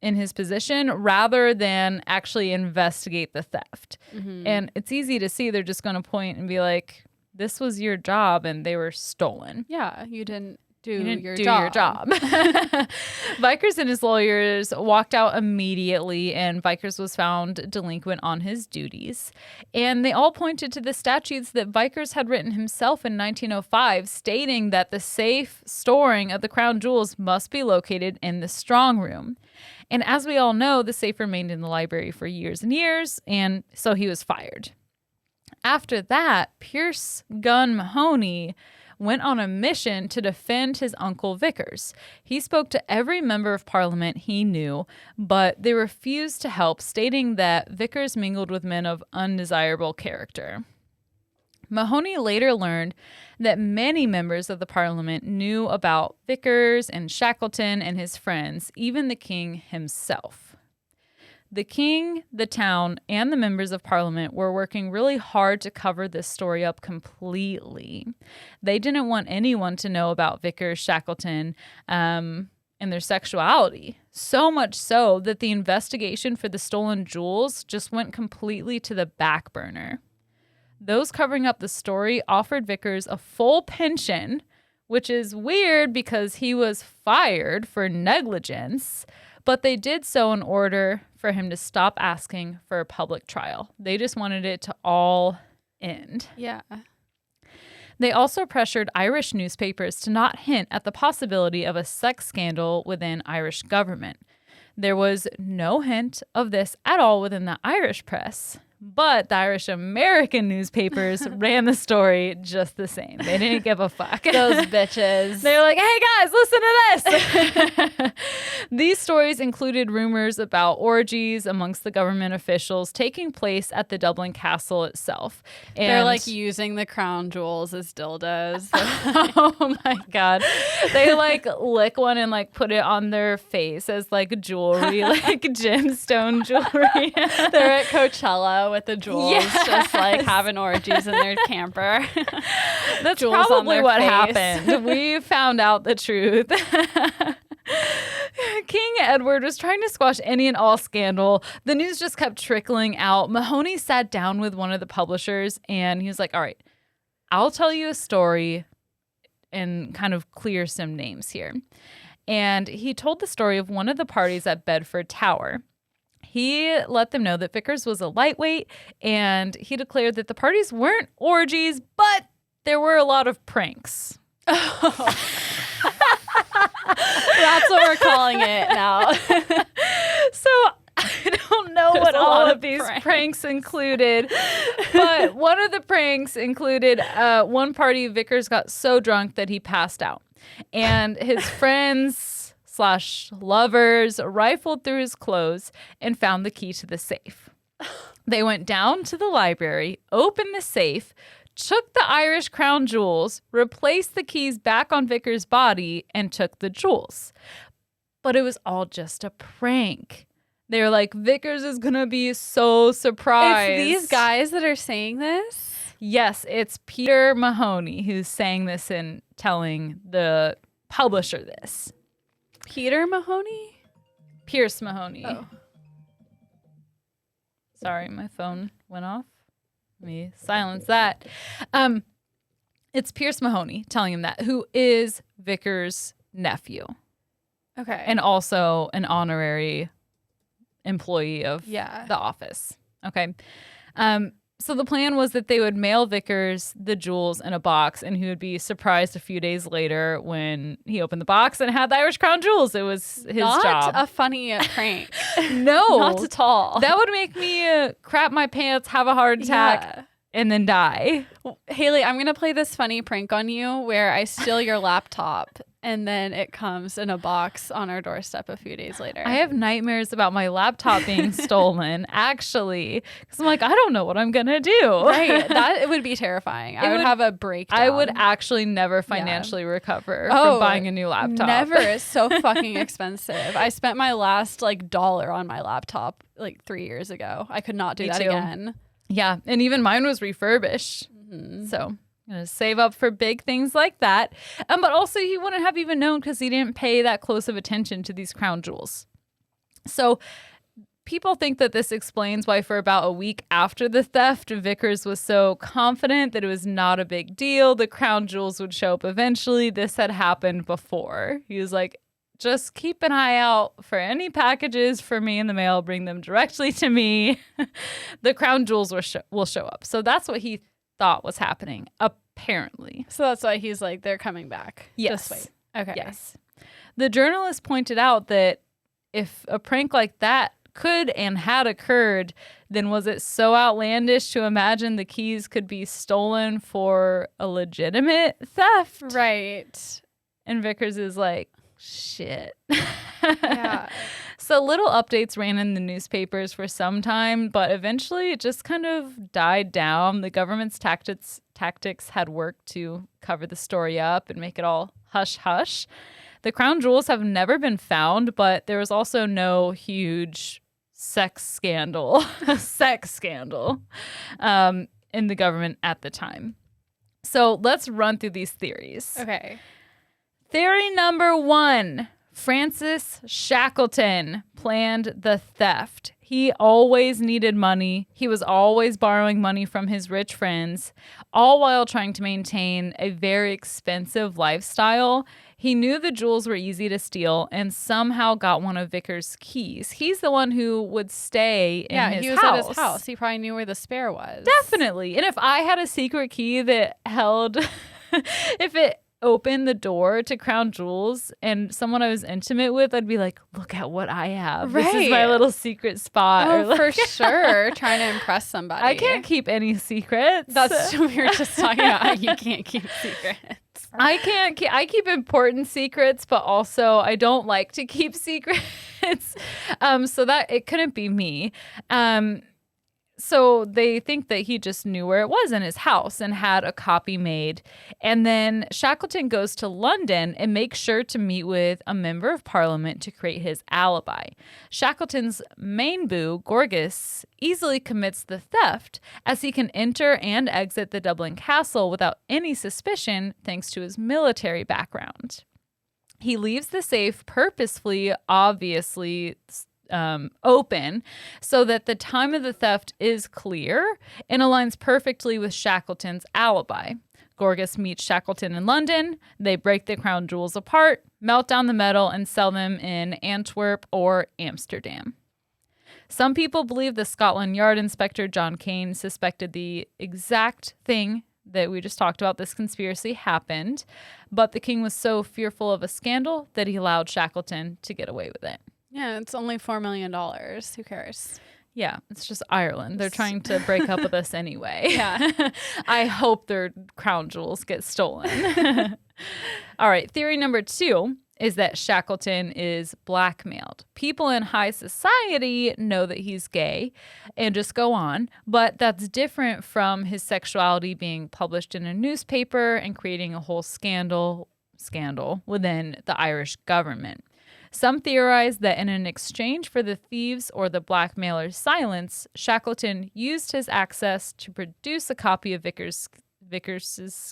in his position rather than actually investigate the theft. Mm-hmm. And it's easy to see they're just going to point and be like, this was your job and they were stolen. Yeah, you didn't do your job. Vickers and his lawyers walked out immediately, and Vickers was found delinquent on his duties. And they all pointed to the statutes that Vickers had written himself in 1905, stating that the safe storing of the crown jewels must be located in the strong room. And as we all know, the safe remained in the library for years and years, and so he was fired. After that, Pierce Gunn Mahoney went on a mission to defend his uncle Vickers. He spoke to every member of parliament he knew, but they refused to help, stating that Vickers mingled with men of undesirable character. Mahoney later learned that many members of the parliament knew about Vickers and Shackleton and his friends, even the king himself. The king, the town, and the members of parliament were working really hard to cover this story up completely. They didn't want anyone to know about Vickers, Shackleton, and their sexuality. So much so that the investigation for the stolen jewels just went completely to the back burner. Those covering up the story offered Vickers a full pension, which is weird because he was fired for negligence, but they did so in order for him to stop asking for a public trial. They just wanted it to all end. Yeah. They also pressured Irish newspapers to not hint at the possibility of a sex scandal within Irish government. There was no hint of this at all within the Irish press, but the Irish American newspapers ran the story just the same. They didn't give a fuck. Those bitches. They're like, hey guys, listen to this. These stories included rumors about orgies amongst the government officials taking place at the Dublin castle itself. And they're like using the crown jewels as dildos. oh my God. They like lick one and like put it on their face as like jewelry, like gemstone jewelry. They're at Coachella with the jewels, Yes. just like having orgies in their camper. That's Jewels on probably their what face. happened. We found out the truth. King Edward was trying to squash any and all scandal. The news just kept trickling out. Mahoney sat down with one of the publishers and he was like, all right, I'll tell you a story and kind of clear some names here. And he told the story of one of the parties at Bedford Tower. He let them know that Vickers was a lightweight, and he declared that the parties weren't orgies, but there were a lot of pranks. That's what we're calling it now. So I don't know what a all lot of of these pranks. pranks included, but one of the pranks included one party, Vickers got so drunk that he passed out, and his friends / lovers rifled through his clothes and found the key to the safe. They went down to the library, opened the safe, took the Irish crown jewels, replaced the keys back on Vickers' body, and took the jewels. But it was all just a prank. They were like, Vickers is going to be so surprised. It's these guys that are saying this? Yes, it's Peter Mahoney who's saying this and telling the publisher this. Peter Mahoney? Pierce Mahoney. Oh. Sorry, my phone went off. Let me silence that. It's Pierce Mahoney telling him that, who is Vickers' nephew Okay. and also an honorary employee of the office. Okay. So the plan was that they would mail Vickers the jewels in a box, and he would be surprised a few days later when he opened the box and had the Irish Crown jewels. It was his Not job. a funny prank. No. Not at all. That would make me crap my pants, have a heart attack, and then die. Haley, I'm going to play this funny prank on you where I steal your laptop and then it comes in a box on our doorstep a few days later. I have nightmares about my laptop being stolen, actually, because I'm like, I don't know what I'm going to do. Right. That would be terrifying. I would have a breakdown. I would actually never financially recover from buying a new laptop. Never. It's so fucking expensive. I spent my last dollar on my laptop 3 years ago. I could not do that again. Yeah. And even mine was refurbished. Mm-hmm. So I'm going to save up for big things like that. But also he wouldn't have even known because he didn't pay that close of attention to these crown jewels. So people think that this explains why for about a week after the theft, Vickers was so confident that it was not a big deal. The crown jewels would show up eventually. This had happened before. He was like, just keep an eye out for any packages for me in the mail. Bring them directly to me. The crown jewels will show up. So that's what he thought was happening, apparently. So that's why he's like, they're coming back. Yes. Just wait. Okay. Yes. The journalist pointed out that if a prank like that could and had occurred, then was it so outlandish to imagine the keys could be stolen for a legitimate theft? Right. And Vickers is like, shit. Yeah. So little updates ran in the newspapers for some time, but eventually it just kind of died down. The government's tactics had worked to cover the story up and make it all hush-hush. The crown jewels have never been found, but there was also no huge sex scandal in the government at the time. So let's run through these theories. Okay. Theory number 1, Francis Shackleton planned the theft. He always needed money. He was always borrowing money from his rich friends, all while trying to maintain a very expensive lifestyle. He knew the jewels were easy to steal and somehow got one of Vickers' keys. He's the one who would stay in his house. Yeah, he was at his house. He probably knew where the spare was. Definitely. And if I had a secret key that held, if it opened the door to crown jewels and someone I was intimate with, I'd be like, look at what I have. Right. This is my little secret spot. Oh, for sure. Trying to impress somebody. I can't keep any secrets. We were just talking about how you can't keep secrets. I keep important secrets, but also I don't like to keep secrets. So that it couldn't be me. So they think that he just knew where it was in his house and had a copy made. And then Shackleton goes to London and makes sure to meet with a member of parliament to create his alibi. Shackleton's main boo, Gorgas, easily commits the theft as he can enter and exit the Dublin castle without any suspicion thanks to his military background. He leaves the safe purposefully, obviously, open so that the time of the theft is clear and aligns perfectly with Shackleton's alibi. Gorgas meets Shackleton in London. They break the crown jewels apart, melt down the metal, and sell them in Antwerp or Amsterdam. Some people believe the Scotland Yard inspector John Kane suspected the exact thing that we just talked about, this conspiracy happened, but the king was so fearful of a scandal that he allowed Shackleton to get away with it. Yeah, it's only $4 million. Who cares? Yeah, it's just Ireland. They're trying to break up with us anyway. Yeah. I hope their crown jewels get stolen. All right, theory number 2 is that Shackleton is blackmailed. People in high society know that he's gay and just go on, but that's different from his sexuality being published in a newspaper and creating a whole scandal within the Irish government. Some theorize that in an exchange for the thieves' or the blackmailer's silence, Shackleton used his access to produce a copy of Vickers'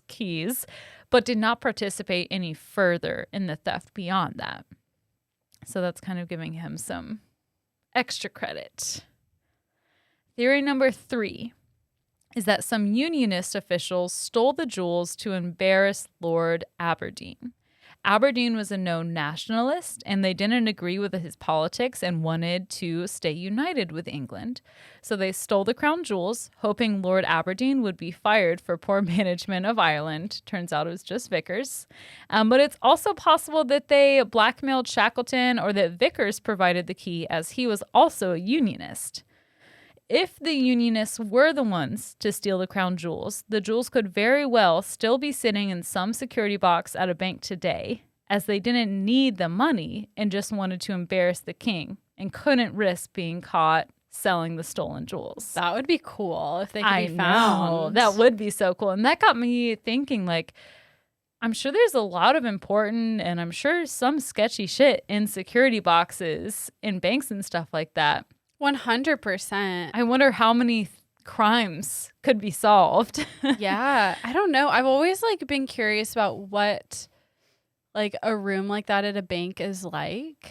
keys, but did not participate any further in the theft beyond that. So that's kind of giving him some extra credit. Theory number 3 is that some Unionist officials stole the jewels to embarrass Lord Aberdeen. Aberdeen was a known nationalist, and they didn't agree with his politics and wanted to stay united with England. So they stole the crown jewels, hoping Lord Aberdeen would be fired for poor management of Ireland. Turns out it was just Vickers. But it's also possible that they blackmailed Shackleton or that Vickers provided the key, as he was also a Unionist. If the Unionists were the ones to steal the crown jewels, the jewels could very well still be sitting in some security box at a bank today, as they didn't need the money and just wanted to embarrass the king and couldn't risk being caught selling the stolen jewels. That would be cool if they could be know. found. That would be so cool. And that got me thinking, like, I'm sure there's a lot of important and I'm sure some sketchy shit in security boxes in banks and stuff like that. 100%. I wonder how many crimes could be solved. Yeah, I don't know. I've always like been curious about what like a room like that at a bank is like.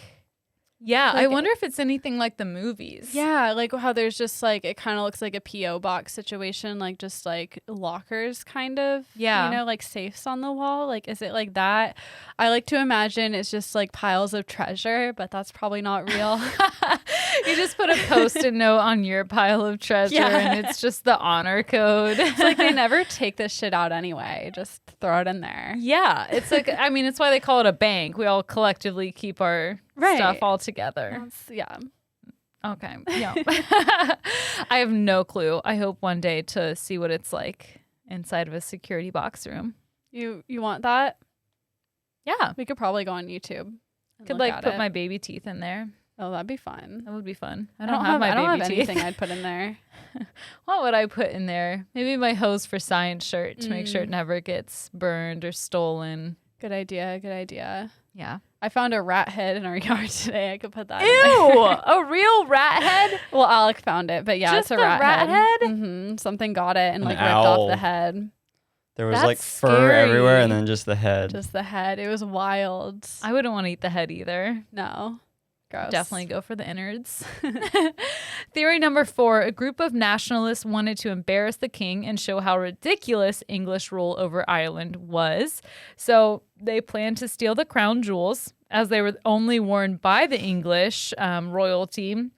Yeah, Like, I wonder if it's anything like the movies. Yeah, like how there's just like it kind of looks like a PO box situation, like just like lockers kind of. Yeah. You know, like safes on the wall. Like is it like that? I like to imagine it's just like piles of treasure, but that's probably not real. You just put a post-it note on your pile of treasure and it's just the honor code. It's like they never take this shit out anyway. Just throw it in there. Yeah, it's like, I mean, it's why they call it a bank. We all collectively keep our stuff all together. Yeah. Okay. Yeah. I have no clue. I hope one day to see what it's like inside of a security box room. You want that? Yeah. We could probably go on YouTube. and Could look like at put it. my baby teeth in there. Oh, that'd be fun. That would be fun. I don't have baby teeth. anything I'd put in there. What would I put in there? Maybe my Hose for Science shirt to make sure it never gets burned or stolen. Good idea. Good idea. Yeah. I found a rat head in our yard today. I could put that in Ew! there. A real rat head? Well, Alec found it, but yeah, Just it's a rat head? Mm-hmm. Something got it and An like ripped off owl. the head. There was That's like fur scary. everywhere and then just the head. Just the head. It was wild. I wouldn't want to eat the head either. No. Gross. Definitely go for the innards. Theory number 4, a group of nationalists wanted to embarrass the king and show how ridiculous English rule over Ireland was. So they planned to steal the crown jewels, as they were only worn by the English royalty,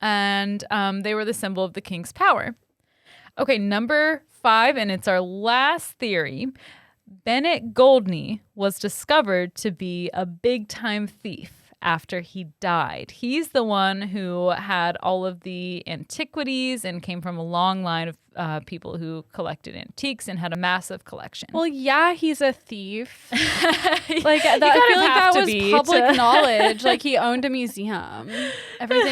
and they were the symbol of the king's power. Okay, number 5, and it's our last theory. Bennett Goldnie was discovered to be a big-time thief after he died. He's the one who had all of the antiquities and came from a long line of people who collected antiques and had a massive collection. Well, yeah, he's a thief. Like that, I kind feel of like that have to was be public to- knowledge. Like he owned a museum.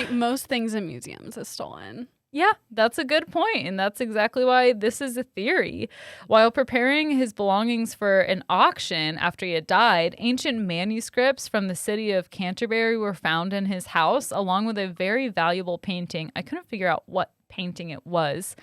Most things in museums is stolen. Yeah, that's a good point, and that's exactly why this is a theory. While preparing his belongings for an auction after he had died, ancient manuscripts from the city of Canterbury were found in his house, along with a very valuable painting. I couldn't figure out what painting it was,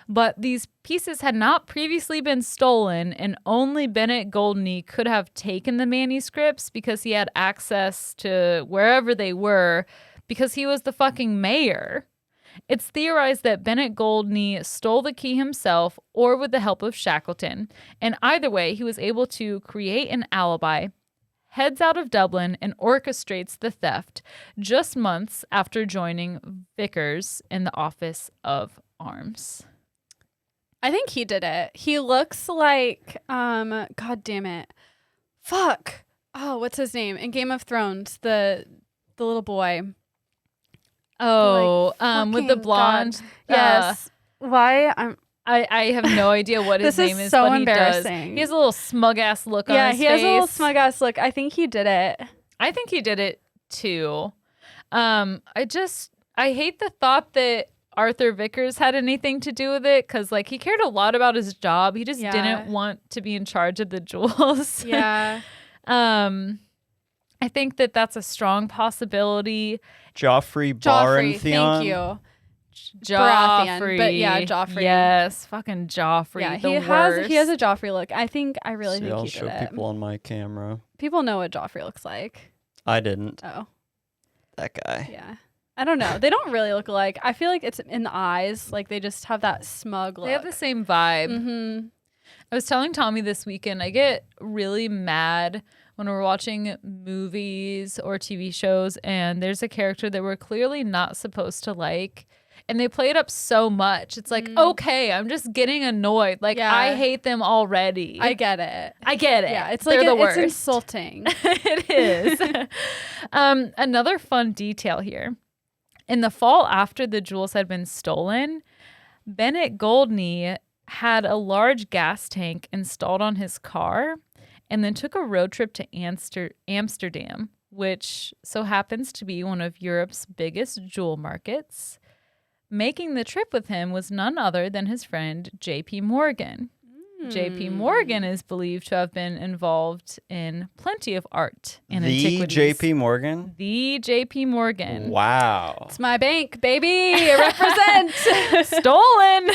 but these pieces had not previously been stolen, and only Bennett Goldnie could have taken the manuscripts because he had access to wherever they were because he was the fucking mayor. It's theorized that Bennett Goldnie stole the key himself or with the help of Shackleton. And either way, he was able to create an alibi, heads out of Dublin, and orchestrates the theft just months after joining Vickers in the Office of Arms. I think he did it. He looks like, God damn it. Fuck. Oh, what's his name? In Game of Thrones, the little boy. Oh, with the fucking blonde. God. Yes. Why? I have no idea what his This name is is, so but he does. embarrassing. He has a little smug ass look on Yeah, his he face. has a little smug ass look. I think he did it. I think he did it too. I hate the thought that Arthur Vickers had anything to do with it because, like, he cared a lot about his job. He just didn't want to be in charge of the jewels. Yeah. I think that that's a strong possibility. Joffrey Joffrey, Baratheon. thank you. Joffrey. But yeah, Joffrey. Yes, fucking Joffrey. Yeah, the he worst. has a Joffrey look. I really See, think I'll he show did it. people on my camera. People know what Joffrey looks like. I didn't. Oh, That guy. yeah. I don't know. They don't really look alike. I feel like it's in the eyes. Like they just have that smug look. They have the same vibe. Mm-hmm. I was telling Tommy this weekend, I get really mad when we're watching movies or TV shows and there's a character that we're clearly not supposed to like. And they play it up so much. It's like, okay, I'm just getting annoyed. Like, Yeah. I hate them already. I get it. I get it. Yeah, it's They're like the it's worst. insulting. It is. Another fun detail here. In the fall after the jewels had been stolen, Bennett Goldnie had a large gas tank installed on his car and then took a road trip to Amsterdam, which so happens to be one of Europe's biggest jewel markets. Making the trip with him was none other than his friend J.P. Morgan. J.P. Morgan is believed to have been involved in plenty of art and antiquities. The J.P. Morgan? The J.P. Morgan. Wow. It's my bank, baby. Represent. Stolen.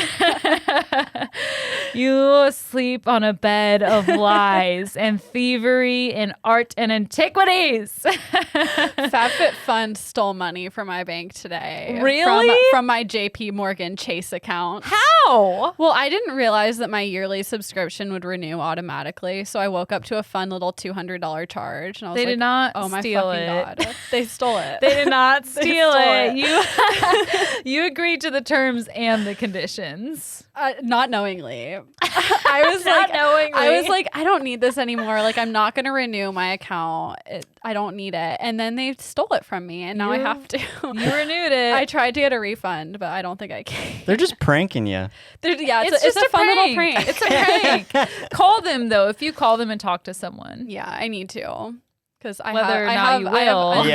You sleep on a bed of lies and thievery in art and antiquities. FabFitFun stole money from my bank today. Really? From my JP Morgan Chase account. How? Well, I didn't realize that my yearly subscription would renew automatically, so I woke up to a fun little $200 charge, and I was They like, did not "Oh my steal fucking it. god, they stole it! They did not steal stole it. You agreed to the terms and the conditions. Not knowingly. I was Not like, knowingly. I was like, I don't need this anymore. Like, I'm not gonna renew my account. I don't need it. And then they stole it from me, and now I have to. You renewed it. I tried to get a refund, but I don't think I can. They're just pranking you. It's just a fun little prank. It's a prank. Call them though. If you call them and talk to someone. Yeah, I need to. Because I Whether or I not have, you I have will. enough-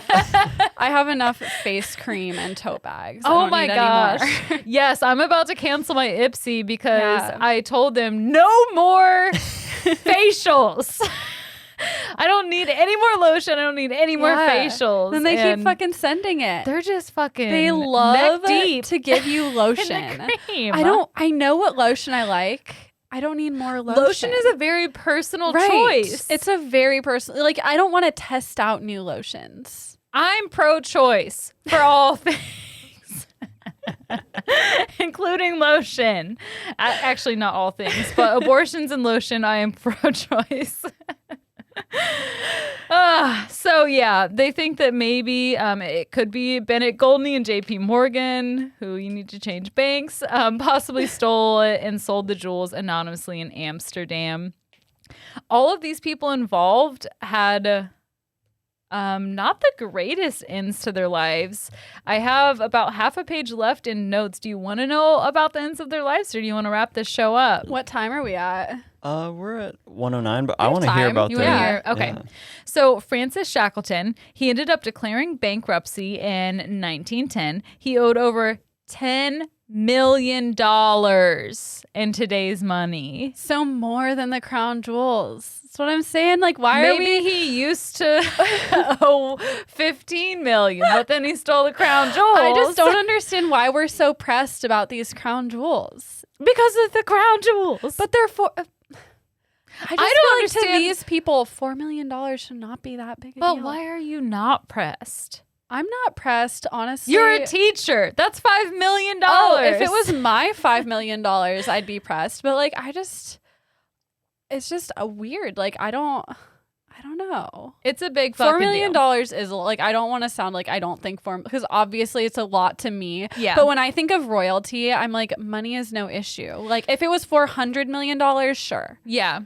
Yeah. I have enough face cream and tote bags. I Oh don't my need any gosh. more. Yes, I'm about to cancel my Ipsy because Yeah. I told them no more facials. I don't need any more lotion. I don't need any more Yeah. facials. Then they And keep fucking sending it. They're just fucking They love neck deep to give you in lotion. the cream. I know what lotion I like. I don't need more lotion. Lotion is a very personal choice. It's a very personal. Like, I don't want to test out new lotions. I'm pro-choice for all things, including lotion. Actually, not all things, but abortions and lotion, I am pro-choice. So yeah, they think that maybe it could be Bennett Goldnie and J.P. Morgan, who you need to change banks, possibly stole it and sold the jewels anonymously in Amsterdam. All of these people involved had not the greatest ends to their lives. I have about half a page left in notes. Do you want to know about the ends of their lives, or do you want to wrap this show up? What time are we at? We're at 109, but I have want to hear time. about You the. wanna hear? Okay. Yeah. So Francis Shackleton, he ended up declaring bankruptcy in 1910. He owed over $10 million in today's money. So more than the crown jewels. That's what I'm saying. Like, why are Maybe we? he used to owe $15 million, but then he stole the crown jewels. I just don't understand why we're so pressed about these crown jewels. because of the crown jewels. But they're for. I don't feel like understand- to these people, $4 million should not be that big a But deal. why are you not pressed? I'm not pressed, honestly. You're a teacher. That's $5 million. Oh, if it was my $5 million, I'd be pressed. But like, it's just a weird. Like, I don't know. it's a big fucking $4 million deal. is like, I don't want to sound like I don't think because obviously it's a lot to me. Yeah. But when I think of royalty, I'm like, money is no issue. Like, if it was $400 million, sure. Yeah.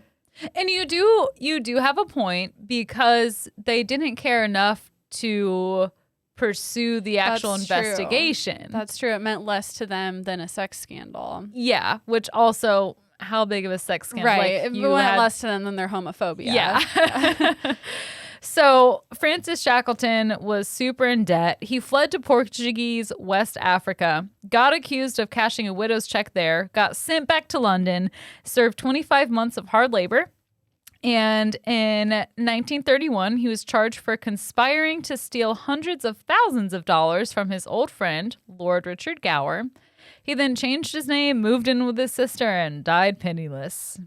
And you do have a point, because they didn't care enough to pursue the actual That's true. investigation. That's true. It meant less to them than a sex scandal. Yeah, which also, how big of a sex scandal? Right. Like, It you went had- less to them than their homophobia. Yeah. So Francis Shackleton was super in debt. He fled to Portuguese West Africa, got accused of cashing a widow's check there, got sent back to London, served 25 months of hard labor. And in 1931, he was charged for conspiring to steal hundreds of thousands of dollars from his old friend, Lord Richard Gower. He then changed his name, moved in with his sister, and died penniless.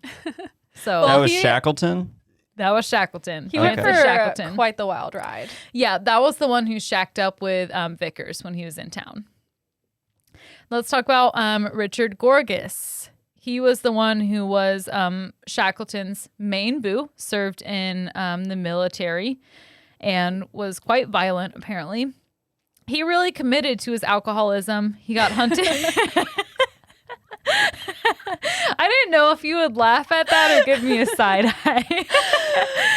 So That was he- Shackleton. That was Shackleton. He went Okay. for Shackleton. quite the wild ride. Yeah, that was the one who shacked up with Vickers when he was in town. Let's talk about Richard Gorgas. He was the one who was Shackleton's main boo, served in the military, and was quite violent, apparently. He really committed to his alcoholism. He got hunted. I didn't know if you would laugh at that or give me a side eye.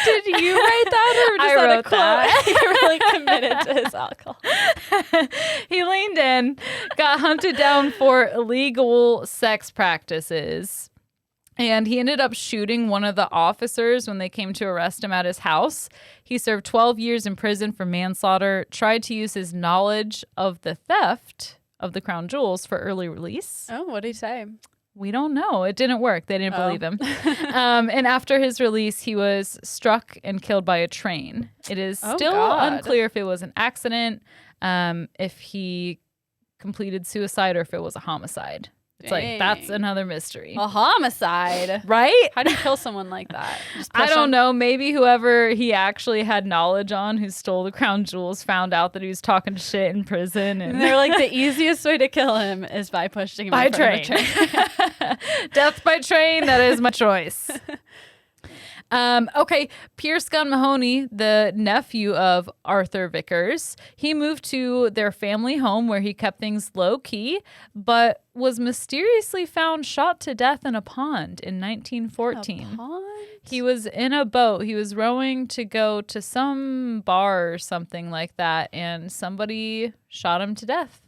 Did you write that or just I that a wrote quote? that. He really committed to his alcohol. He leaned in, got hunted down for illegal sex practices, and he ended up shooting one of the officers when they came to arrest him at his house. He served 12 years in prison for manslaughter, tried to use his knowledge of the theft of the crown jewels for early release. Oh, what did he say? We don't know. It didn't work. They didn't Oh. believe him. And after his release, he was struck and killed by a train. It is Oh, still God. unclear if it was an accident, if he completed suicide, or if it was a homicide. It's like, that's Dang. another mystery. A homicide. Right? How do you kill someone like that? Just I push don't him? know. Maybe whoever he actually had knowledge on who stole the crown jewels found out that he was talking shit in prison. And And they're like, the easiest way to kill him is by pushing him by in front train. of a train. Death by train, that is my choice. Okay, Pierce Gunn Mahoney, the nephew of Arthur Vickers, he moved to their family home where he kept things low key, but was mysteriously found shot to death in a pond in 1914. A pond? He was in a boat. He was rowing to go to some bar or something like that, and somebody shot him to death.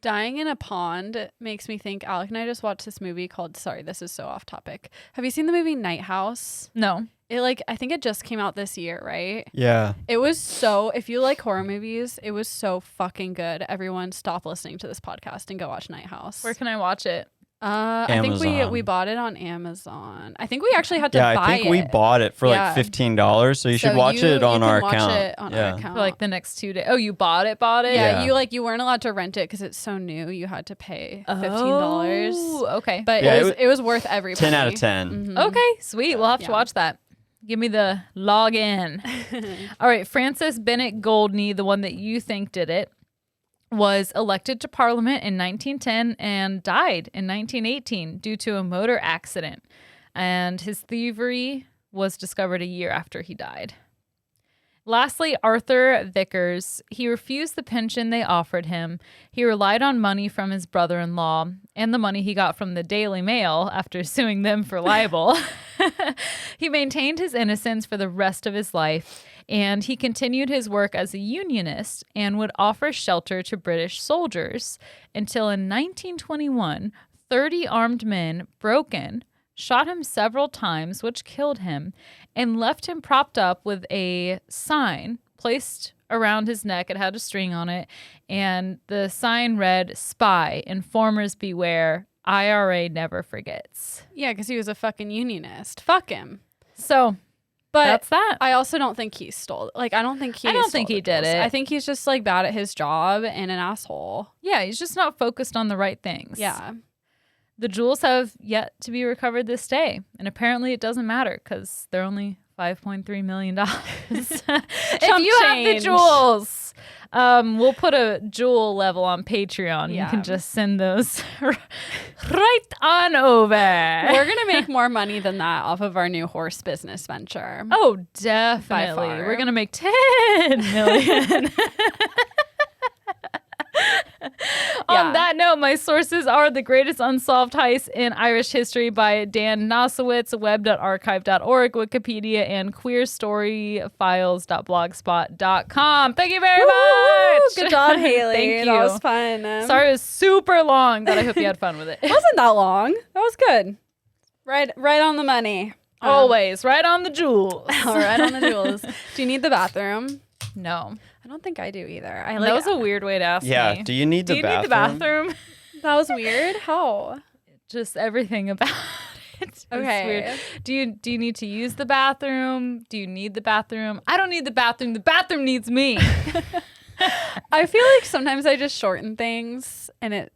Dying in a pond makes me think, Alec and I just watched this movie called, sorry, this is so off topic. Have you seen the movie Night House? No. I think it just came out this year, right? Yeah. It was so, if you like horror movies, it was so fucking good. Everyone stop listening to this podcast and go watch Night House. Where can I watch it? I think we Amazon. bought it on Amazon. I think we actually had to Yeah, buy I think we it. bought it for Yeah. like $15, so you should watch it on you our can watch account. it on our account. For like the next 2 days. Oh, you bought it? Yeah, Yeah. you weren't allowed to rent it because it's so new. You had to pay $15. Oh, okay. But Yeah, it was worth every 10 out penny. of 10. Mhm. Okay, sweet. We'll have to Yeah. watch that. Give me the login. All right, Francis Bennett Goldnie, the one that you think did it, was elected to Parliament in 1910 and died in 1918 due to a motor accident. And his thievery was discovered a year after he died. Lastly, Arthur Vickers. He refused the pension they offered him. He relied on money from his brother-in-law and the money he got from the Daily Mail after suing them for libel. He maintained his innocence for the rest of his life, and he continued his work as a unionist and would offer shelter to British soldiers until in 1921, 30 armed men broke in, shot him several times, which killed him, and left him propped up with a sign placed around his neck. It had a string on it, and the sign read, "Spy, informers beware, IRA never forgets." Yeah, because he was a fucking unionist. Fuck him. So But that's that. I also don't think he stole. Like, I don't think he. I don't stole think he the did jewels. it. I think he's just like bad at his job and an asshole. Yeah, he's just not focused on the right things. Yeah. The jewels have yet to be recovered this day, and apparently it doesn't matter because they're only $5.3 million. If you have the change. jewels, we'll put a jewel level on Patreon. You Yeah. can just send those right on over. We're gonna make more money than that off of our new horse business venture. Oh, definitely. far. We're going to make 10 million. On that note, my sources are The Greatest Unsolved Heist in Irish History by Dan Nosowitz, web.archive.org, Wikipedia, and queerstoryfiles.blogspot.com. Thank you very much. Good job, Haley. Thank you. That was fun. Sorry it was super long, but I hope you had fun with it. It wasn't that long. That was good. Right on the money. Always, right on the jewels. Right on the jewels. Do you need the bathroom? No. I don't think I do either. That was a weird way to ask Yeah. me. Do you need the Do you bathroom? need the bathroom? That was weird. How? Just everything about it. It's Okay. weird. Do you need to use the bathroom? Do you need the bathroom? I don't need the bathroom. The bathroom needs me. I feel like sometimes I just shorten things and it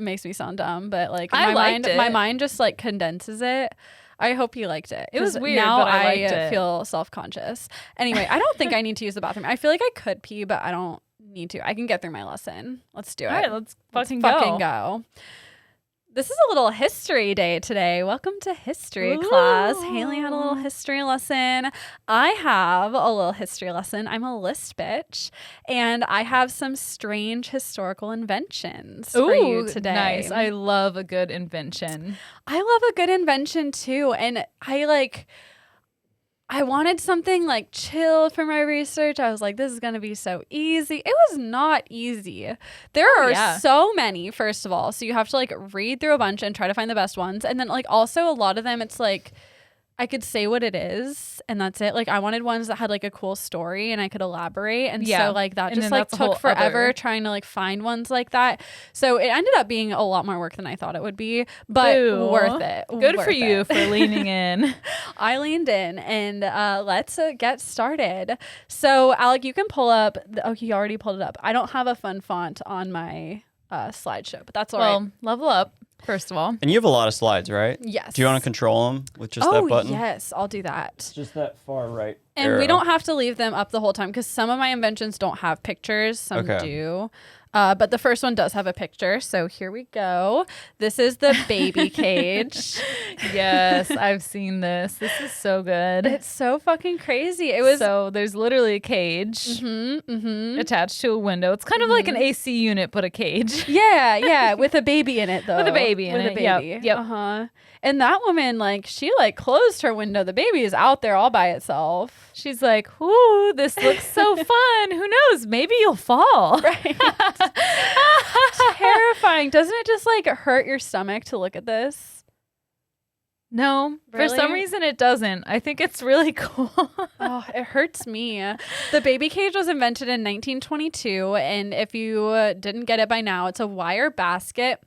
makes me sound dumb, but like I liked it. my mind just like condenses it. I hope you liked it. It was 'cause weird, now but I liked it. feel self-conscious. Anyway, I don't think I need to use the bathroom. I feel like I could pee, but I don't need to. I can get through my lesson. Let's do it. All right, let's fucking go. This is a little history day today. Welcome to history class. Haley had a little history lesson. I have a little history lesson. I'm a list bitch, and I have some strange historical inventions for you today. Nice. I love a good invention. I love a good invention too, and I wanted something like chill for my research. I was like, this is going to be so easy. It was not easy. There are so many, first of all. So you have to like read through a bunch and try to find the best ones. And then like also a lot of them, it's like, I could say what it is and that's it. Like I wanted ones that had like a cool story and I could elaborate. And so like that just like took forever trying to like find ones like that. So it ended up being a lot more work than I thought it would be, but worth it. Good for you for leaning in. I leaned in and let's get started. So Alec, you can pull up. You already pulled it up. I don't have a fun font on my slideshow, but that's all right. Well, level up. First of all. And you have a lot of slides, right? Yes. Do you want to control them with just that button? Yes, I'll do that. It's just that far right And arrow. we don't have to leave them up the whole time because some of my inventions don't have pictures. Some do. But the first one does have a picture. So here we go. This is the baby cage. Yes, I've seen this. This is so good. It's so fucking crazy. It was so there's literally a cage attached to a window. It's kind of like an AC unit, but a cage. Yeah, with a baby in it though. With a baby in it. Yep. Uh-huh. And that woman, like, she like closed her window. The baby is out there all by itself. She's like, "Ooh, this looks so fun. Who knows? Maybe you'll fall." Right. Terrifying. Doesn't it just like hurt your stomach to look at this? No, Really? for some reason it doesn't. I think it's really cool. Oh, it hurts me. The baby cage was invented in 1922, and if you didn't get it by now, it's a wire basket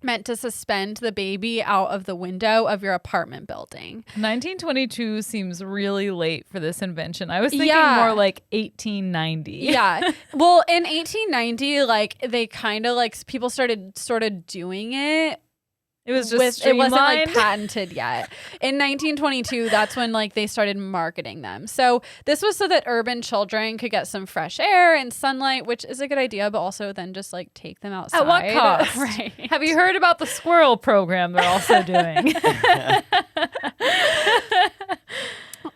meant to suspend the baby out of the window of your apartment building. 1922 seems really late for this invention. I was thinking more like 1890. Yeah. Well, in 1890, like they kind of like people started sort of doing it. It was just it wasn't like patented yet. In 1922, that's when like they started marketing them. So this was so that urban children could get some fresh air and sunlight, which is a good idea, but also then just like take them outside. At what cost? Right. Have you heard about the squirrel program they're also doing?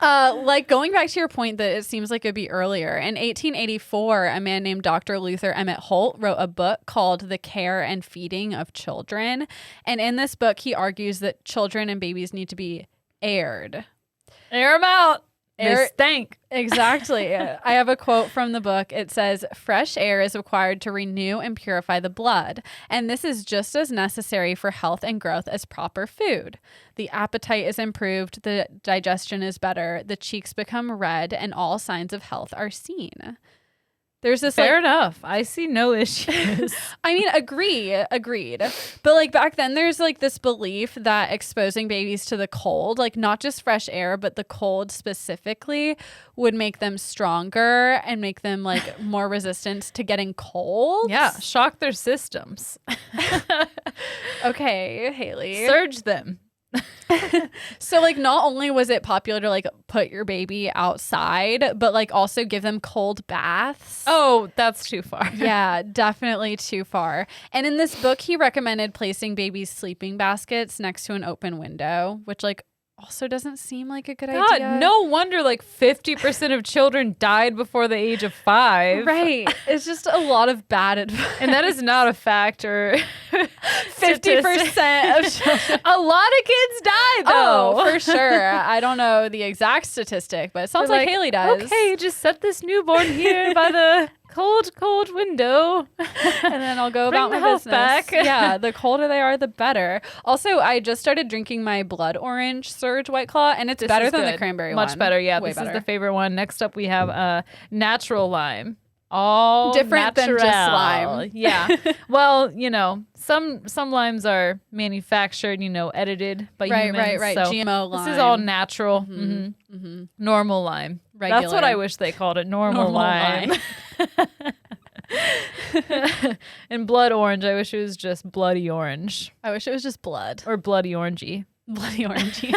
Like going back to your point that it seems like it'd be earlier. In 1884, a man named Dr. Luther Emmett Holt wrote a book called The Care and Feeding of Children. And in this book, he argues that children and babies need to be aired. Air them out. They stink. Exactly. I have a quote from the book. It says, "Fresh air is required to renew and purify the blood, and this is just as necessary for health and growth as proper food. The appetite is improved, the digestion is better, the cheeks become red, and all signs of health are seen." There's this Fair enough. I see no issues. I mean, agreed. But like back then there's like this belief that exposing babies to the cold, like not just fresh air, but the cold specifically would make them stronger and make them like more resistant to getting cold. Yeah, shock their systems. Okay, Haley. Surge them. So like not only was it popular to like put your baby outside, but like also give them cold baths. Oh, that's too far. Yeah, definitely too far. And in this book, he recommended placing babies' sleeping baskets next to an open window, which like also doesn't seem like a good idea. No wonder like 50% of children died before the age of 5. Right. It's just a lot of bad advice. And that is not a factor. 50% of children. A lot of kids die though. Oh, for sure. I don't know the exact statistic, but it sounds like Haley does. Okay, just set this newborn here by the cold window. And then I'll go about Bring my the business. health back. Yeah, the colder they are, the better. Also, I just started drinking my blood orange Surge White Claw, and it's better than the cranberry one. Much better, yeah. Way This better. is the favorite one. Next up, we have natural lime. All different natural. than just lime. Yeah. Well, you know, some limes are manufactured, you know, edited by humans. Right. So GMO lime. this is all natural. Mm-hmm. Normal lime. Regular. That's what I wish they called it. Normal lime. And blood orange, I wish it was just bloody orange. I wish it was just blood. Or bloody orangey. Bloody orangey.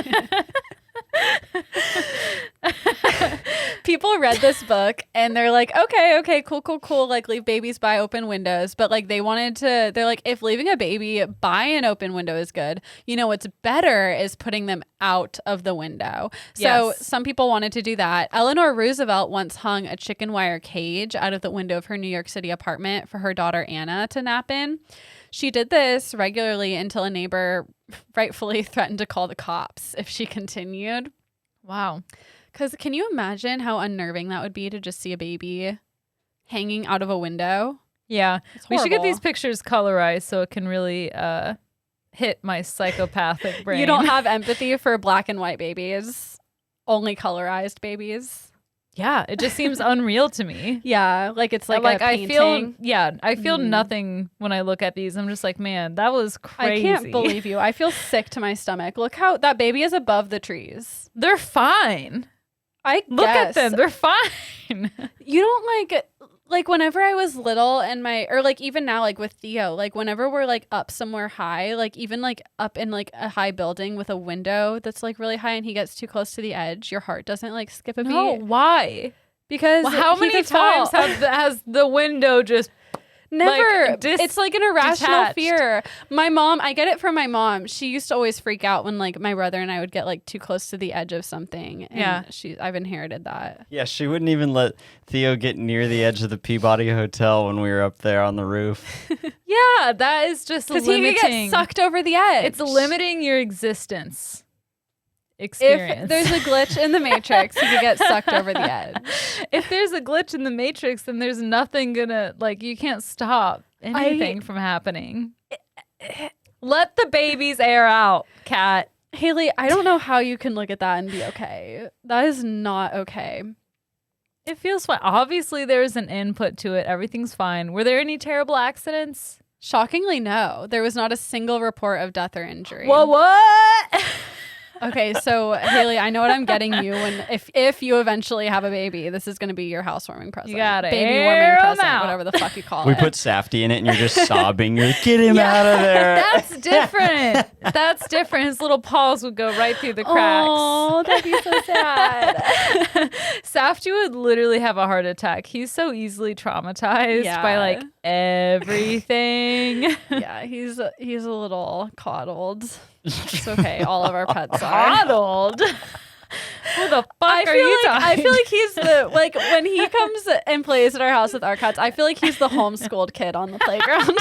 People read this book and they're like, okay, cool. Like, leave babies by open windows. But like, they're like, if leaving a baby by an open window is good, you know, what's better is putting them out of the window. So some people wanted to do that. Eleanor Roosevelt once hung a chicken wire cage out of the window of her New York City apartment for her daughter Anna to nap in. She did this regularly until a neighbor rightfully threatened to call the cops if she continued. Wow. Because can you imagine how unnerving that would be to just see a baby hanging out of a window? Yeah. It's We should get horrible. these pictures colorized so it can really hit my psychopathic brain. You don't have empathy for black and white babies, only colorized babies. Yeah, it just seems unreal to me. Yeah, like it's like a I painting. I feel nothing when I look at these. I'm just like, man, that was crazy. I can't believe you. I feel sick to my stomach. Look how that baby is above the trees. They're fine. I Look at guess. them. They're fine. You don't like whenever I was little and or like even now, like with Theo, like whenever we're like up somewhere high, like even like up in like a high building with a window that's like really high and he gets too close to the edge, your heart doesn't like skip a No, beat. why? Because Well, how he many could fall. times has the window just Never. like, It's like an irrational detached? fear. My mom, I get it from my mom. She used to always freak out when like my brother and I would get like too close to the edge of something. And Yeah. I've inherited that. Yeah, she wouldn't even let Theo get near the edge of the Peabody Hotel when we were up there on the roof. Yeah, that is just Because he could limiting. get sucked over the edge. It's limiting your existence. Experience. If there's a glitch in the Matrix, he could get sucked over the edge. If there's a glitch in the Matrix, then there's nothing gonna, like, you can't stop anything from happening. Let the babies air out, Kat. Haley, I don't know how you can look at that and be okay. That is not okay. It feels fine. Obviously, there's an input to it. Everything's fine. Were there any terrible accidents? Shockingly, no. There was not a single report of death or injury. Whoa, what? Okay, so Haley, I know what I'm getting you when if you eventually have a baby, this is going to be your housewarming present. You gotta baby air warming 'em present, out. whatever the fuck you call We it. put Safety in it and you're just sobbing. You're like, get him out of there. That's different. That's different. His little paws would go right through the cracks. Oh, that'd be so sad. Safety would literally have a heart attack. He's so easily traumatized by Yeah. like everything. Yeah, he's a little coddled. It's okay. All of our pets are. Coddled. Who the fuck I are you feel talking? like he's the like when he comes and plays at our house with our cats. I feel like he's the homeschooled kid on the playground.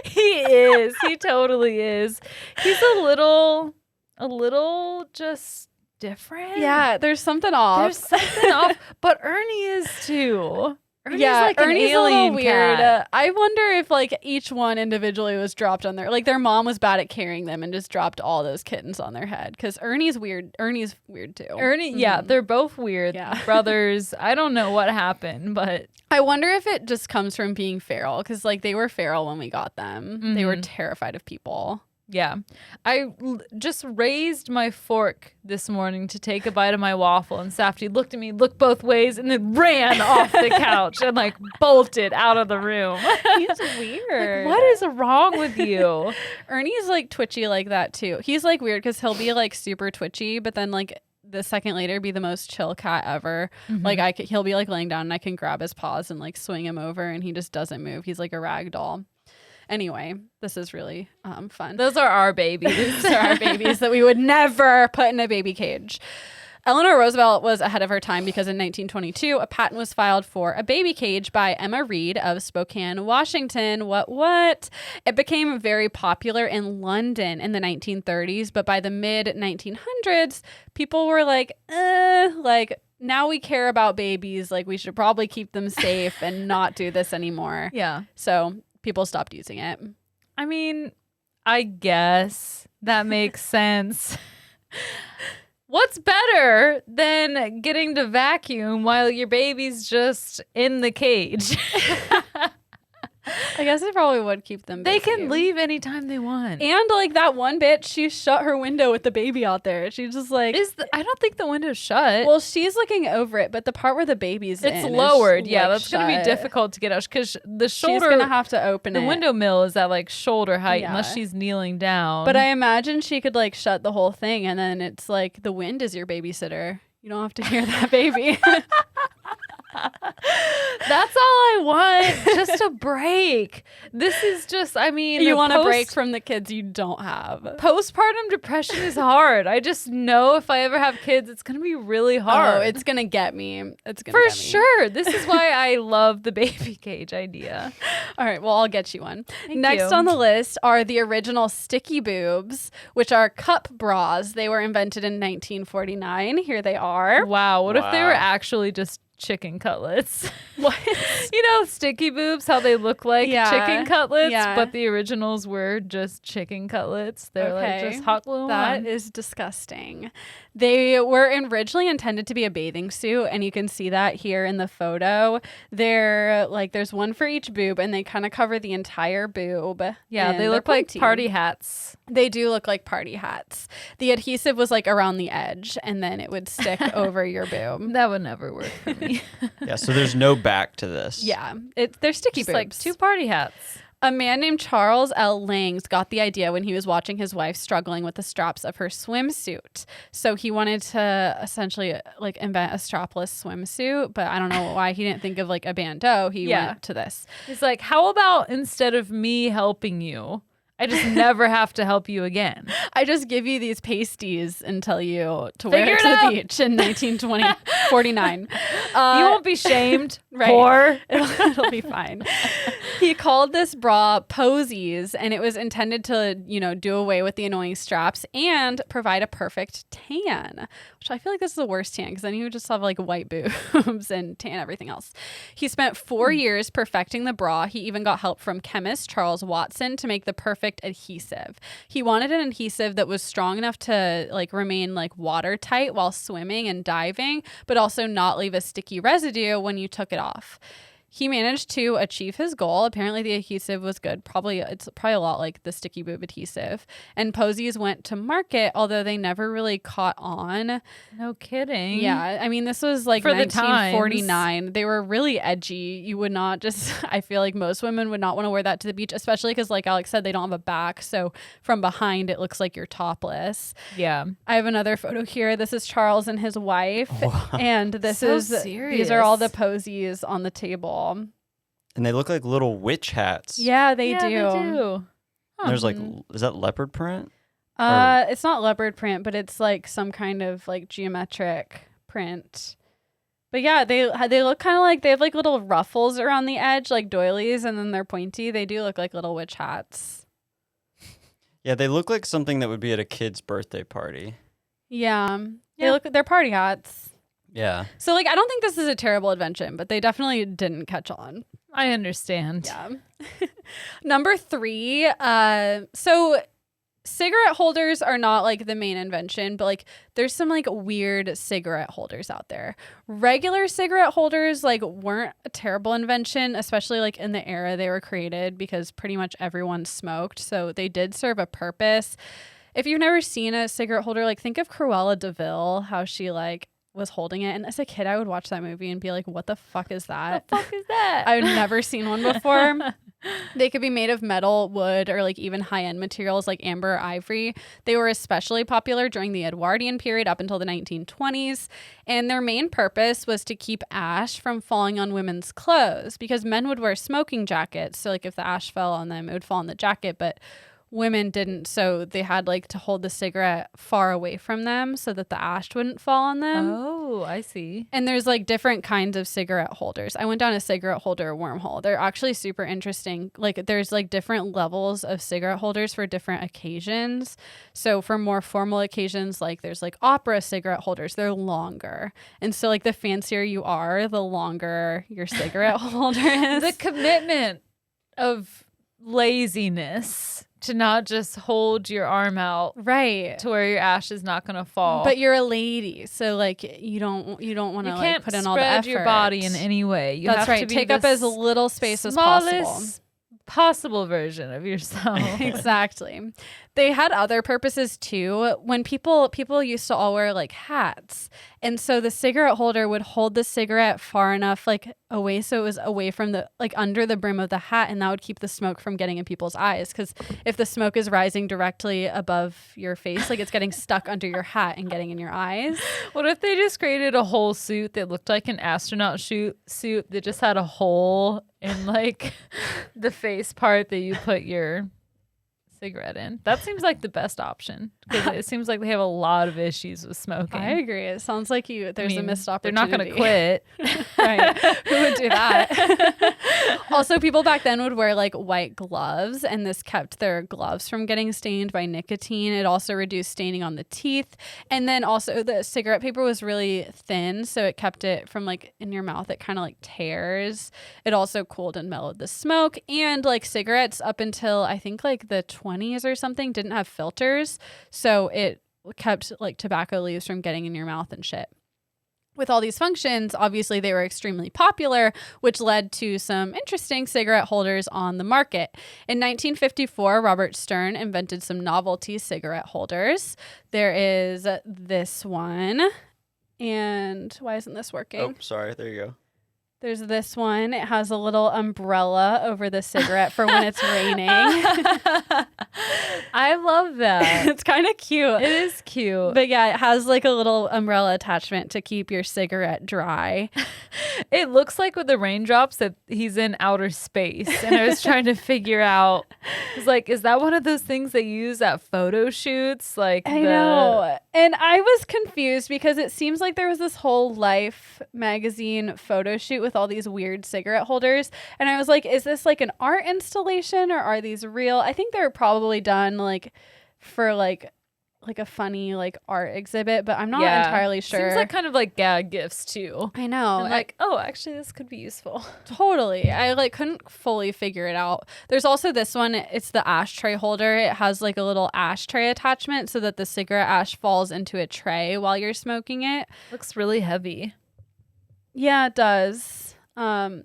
He is. He totally is. He's a little just different. Yeah, there's something off. There's something off. But Ernie is too. Ernie's yeah, like an Ernie's alien a little weird. cat. I wonder if like each one individually was dropped on their like their mom was bad at carrying them and just dropped all those kittens on their head because Ernie's weird. Ernie's weird too. Ernie, yeah, they're both weird. Yeah. Brothers. I don't know what happened, but I wonder if it just comes from being feral because like they were feral when we got them. They were terrified of people. yeah. Just raised my fork this morning to take a bite of my waffle, and Safety looked at me, looked both ways, and then ran off the couch and like bolted out of the room. He's weird. What is wrong with you? Ernie's like twitchy like that too. He's like weird because he'll be like super twitchy, but then like the second later be the most chill cat ever. Like he'll be like laying down and I can grab his paws and like swing him over and he just doesn't move. He's like a rag doll. Anyway, this is really fun. Those are our babies. These are our babies that we would never put in a baby cage. Eleanor Roosevelt was ahead of her time because in 1922, a patent was filed for a baby cage by Emma Reed of Spokane, Washington. What? It became very popular in London in the 1930s, but by the mid-1900s, people were like, now we care about babies. Like, we should probably keep them safe and not do this anymore. Yeah. So people stopped using it. I mean, I guess that makes sense. What's better than getting to vacuum while your baby's just in the cage? I guess it probably would keep them busy. They can leave anytime they want. And like that one bitch, she shut her window with the baby out there. She's just like, I don't think the window's shut. well, she's looking over it, but the part where the baby's it's in lowered. is, Yeah, like, that's going to be shut. difficult to get out because the shoulder. She's gonna have to open the it. window mill is at like shoulder height Yeah. unless she's kneeling down. But I imagine she could like shut the whole thing, and then it's like the wind is your babysitter. You don't have to hear that baby. That's all I want. Just a break. This is just, I mean, You want a break from the kids you don't have. Postpartum depression is hard. I just know if I ever have kids, it's going to be really hard. Oh, it's gonna get me. It's gonna for get me. sure. This is why I love the baby cage idea. All right, well, I'll get you one. Thank Next you. on the list are the original sticky boobs, which are cup bras. They were invented in 1949. Here they are. Wow. What if they were Wow. actually just chicken cutlets? What? You know, sticky boobs, how they look like Yeah. chicken cutlets, Yeah. but the originals were just chicken cutlets. They're Okay. like just hot glue That on. is disgusting. They were originally intended to be a bathing suit, and you can see that here in the photo. They're like there's one for each boob, and they kind of cover the entire boob. Yeah, and they they're look like pointy. party hats. They do look like party hats. The adhesive was like around the edge, and then it would stick over your boob. That would never work for me. Yeah, so there's no back to this. Yeah, they're sticky Just boobs. like two party hats. A man named Charles L. Langs got the idea when he was watching his wife struggling with the straps of her swimsuit. So he wanted to essentially like invent a strapless swimsuit, but I don't know why he didn't think of like a bandeau. He Yeah. went to this. He's like, how about instead of me helping you, I just never have to help you again? I just give you these pasties and tell you to wear Figure it it to the out. beach in 1949. You won't be shamed, right. whore. It'll be fine. He called this bra Posies, and it was intended to, do away with the annoying straps and provide a perfect tan, which I feel like this is the worst tan because then you would just have like white boobs and tan everything else. He spent 4 years perfecting the bra. He even got help from chemist Charles Watson to make the perfect adhesive. He wanted an adhesive that was strong enough to like remain like watertight while swimming and diving, but also not leave a sticky residue when you took it off. He managed to achieve his goal. Apparently the adhesive was good. It's probably a lot like the sticky boob adhesive. And Posies went to market, although they never really caught on. No kidding. Yeah, I mean, this was like For the 1949. They were really edgy. You would not just, I feel like most women would not want to wear that to the beach, especially because like Alex said, they don't have a back. So from behind, it looks like you're topless. Yeah. I have another photo here. This is Charles and his wife. And this So is, serious. these are all the Posies on the table. And they look like little witch hats. Yeah, they Yeah, do. They do. And there's like, is that leopard print? It's not leopard print, but it's like some kind of like geometric print. But yeah, they look kind of like they have like little ruffles around the edge, like doilies, and then they're pointy. They do look like little witch hats. Yeah, they look like something that would be at a kid's birthday party. Yeah, Yeah. they're party hats. Yeah. So like, I don't think this is a terrible invention, but they definitely didn't catch on. I understand. Yeah. Number 3. So cigarette holders are not like the main invention, but like there's some like weird cigarette holders out there. Regular cigarette holders like weren't a terrible invention, especially like in the era they were created because pretty much everyone smoked. So they did serve a purpose. If you've never seen a cigarette holder, like think of Cruella de Vil, how she like was holding it. And as a kid, I would watch that movie and be like, what the fuck is that? The fuck is that? I've never seen one before. They could be made of metal, wood, or like even high-end materials like amber or ivory. They were especially popular during the Edwardian period up until the 1920s. And their main purpose was to keep ash from falling on women's clothes because men would wear smoking jackets. So like if the ash fell on them, it would fall on the jacket. But women didn't, so they had like to hold the cigarette far away from them so that the ash wouldn't fall on them. Oh, I see. And there's like different kinds of cigarette holders. I went down a cigarette holder wormhole. They're actually super interesting. Like there's like different levels of cigarette holders for different occasions. So for more formal occasions, like there's like opera cigarette holders. They're longer. And so like the fancier you are, the longer your cigarette holder is. The commitment of laziness to not just hold your arm out right. to where your ash is not going to fall. But you're a lady, so like you don't want you to like can't put in all the spread effort. your body in any way. You That's have right. to be Take up the as little space as possible. smallest possible version of yourself. Exactly. They had other purposes too. When people used to all wear like hats. And so the cigarette holder would hold the cigarette far enough like away so it was away from the like under the brim of the hat, and that would keep the smoke from getting in people's eyes, cuz if the smoke is rising directly above your face, like it's getting stuck under your hat and getting in your eyes. What if they just created a whole suit that looked like an astronaut suit that just had a hole in like the face part that you put your cigarette in? That seems like the best option, because it seems like they have a lot of issues with smoking. I agree. It sounds like there's a missed opportunity. They're not going to quit. Right. Who would do that? Also, people back then would wear like white gloves, and this kept their gloves from getting stained by nicotine. It also reduced staining on the teeth. And then also the cigarette paper was really thin, so it kept it from like in your mouth. It kind of like tears. It also cooled and mellowed the smoke. And like cigarettes up until I think like the 20s or something didn't have filters, so it kept like tobacco leaves from getting in your mouth and shit. With all these functions, obviously they were extremely popular, which led to some interesting cigarette holders on the market. In 1954, Robert Stern invented some novelty cigarette holders. There is this one, and why isn't this working? Oh, sorry. There you go. There's this one. It has a little umbrella over the cigarette for when it's raining. I love that. It's kind of cute. It is cute. But yeah, it has like a little umbrella attachment to keep your cigarette dry. It looks like with the raindrops that he's in outer space. And I was trying to figure out, it's like, is that one of those things they use at photo shoots? Like I know. And I was confused because it seems like there was this whole Life magazine photo shoot with all these weird cigarette holders. And I was like, is this like an art installation or are these real? I think they're probably done like for like a funny like art exhibit, but I'm not entirely sure. Seems like kind of like gag gifts too. I know. And like, oh, actually this could be useful. Totally. I like couldn't fully figure it out. There's also this one. It's the ashtray holder. It has like a little ashtray attachment so that the cigarette ash falls into a tray while you're smoking it. Looks really heavy. Yeah, it does.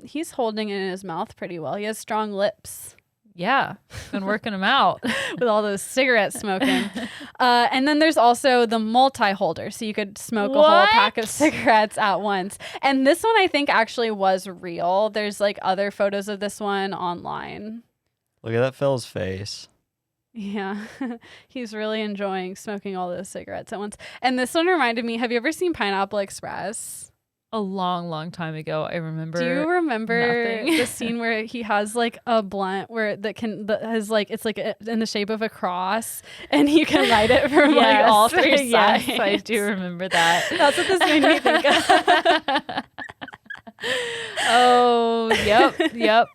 He's holding it in his mouth pretty well. He has strong lips. Yeah, been working them out with all those cigarette smoking. And then there's also the multi-holder, so you could smoke a whole pack of cigarettes at once. And this one I think actually was real. There's like other photos of this one online. Look at that Phil's face. Yeah, he's really enjoying smoking all those cigarettes at once. And this one reminded me, have you ever seen Pineapple Express? A long, long time ago. I remember. Do you remember nothing. the scene where he has like a blunt that has like it's like in the shape of a cross, and you can light it from like all three sides? Yes, I do remember that. That's what this made me think of. Oh, yep.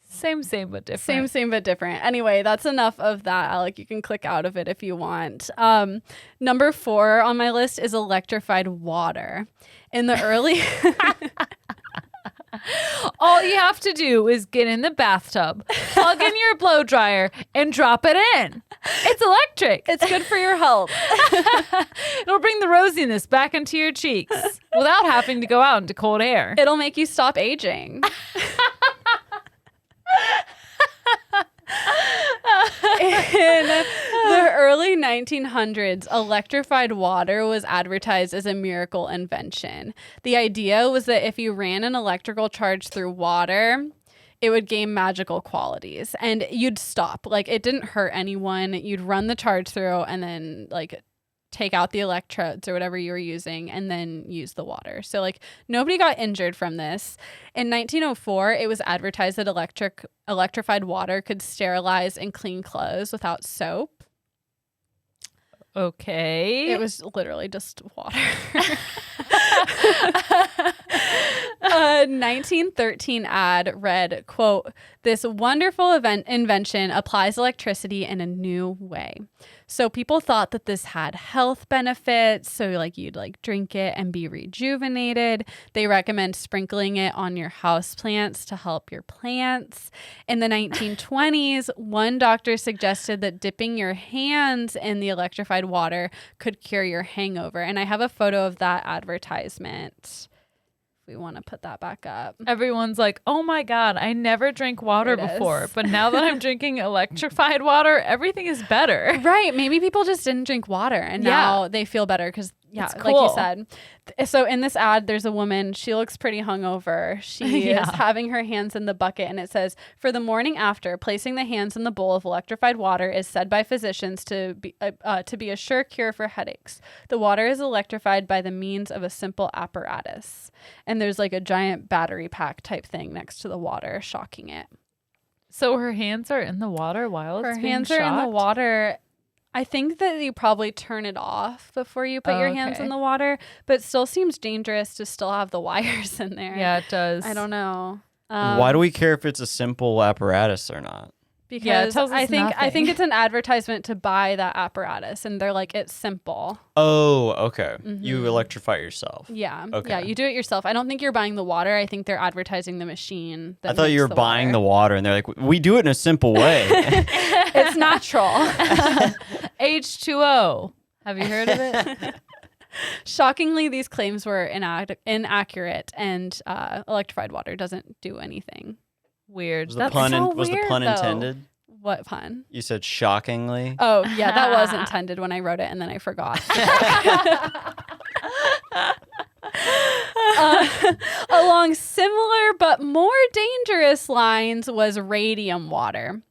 Same, but different. Same, but different. Anyway, that's enough of that, Alec. You can click out of it if you want. Number 4 on my list is electrified water. In the early... All you have to do is get in the bathtub, plug in your blow dryer, and drop it in. It's electric. It's good for your health. It'll bring the rosiness back into your cheeks without having to go out into cold air. It'll make you stop aging. In the early 1900s, electrified water was advertised as a miracle invention. The idea was that if you ran an electrical charge through water, it would gain magical qualities and you'd stop. Like, it didn't hurt anyone. You'd run the charge through and then like take out the electrodes or whatever you were using and then use the water. So like nobody got injured from this. In 1904, it was advertised that electrified water could sterilize and clean clothes without soap. Okay. It was literally just water. A 1913 ad read, quote, "This wonderful invention applies electricity in a new way." So people thought that this had health benefits. So like you'd like drink it and be rejuvenated. They recommend sprinkling it on your house plants to help your plants. In the 1920s, one doctor suggested that dipping your hands in the electrified water could cure your hangover. And I have a photo of that advertisement. we want to put that back up. Everyone's like, oh my God, I never drank water There it before. is. But now that I'm drinking electrified water, everything is better. Right. Maybe people just didn't drink water and now they feel better because, It's like cool. you said. So in this ad, there's a woman. She looks pretty hungover. She Yeah. is having her hands in the bucket, and it says, for the morning after, placing the hands in the bowl of electrified water is said by physicians to be a sure cure for headaches. The water is electrified by the means of a simple apparatus. And there's like a giant battery pack type thing next to the water, shocking it. So her hands are in the water while Her it's being hands are in the shocked? water. I think that you probably turn it off before you put your hands Okay. in the water, but it still seems dangerous to still have the wires in there. Yeah, it does. I don't know. Why do we care if it's a simple apparatus or not? Because Yeah, it tells us I think nothing. it's an advertisement to buy that apparatus, and they're like, it's simple. Oh, okay. You Mhm. electrify yourself. Yeah. Okay. Yeah, you do it yourself. I don't think you're buying the water. I think they're advertising the machine. I thought you were buying the water, and they're like, we do it in a simple way. It's natural. H2O. Have you heard of it? Shockingly, these claims were inaccurate, and electrified water doesn't do anything. Weird. Was the That's pun, so was the weird, pun though. intended? What pun? You said shockingly. Oh, yeah, that was intended when I wrote it, and then I forgot. Along similar but more dangerous lines was radium water.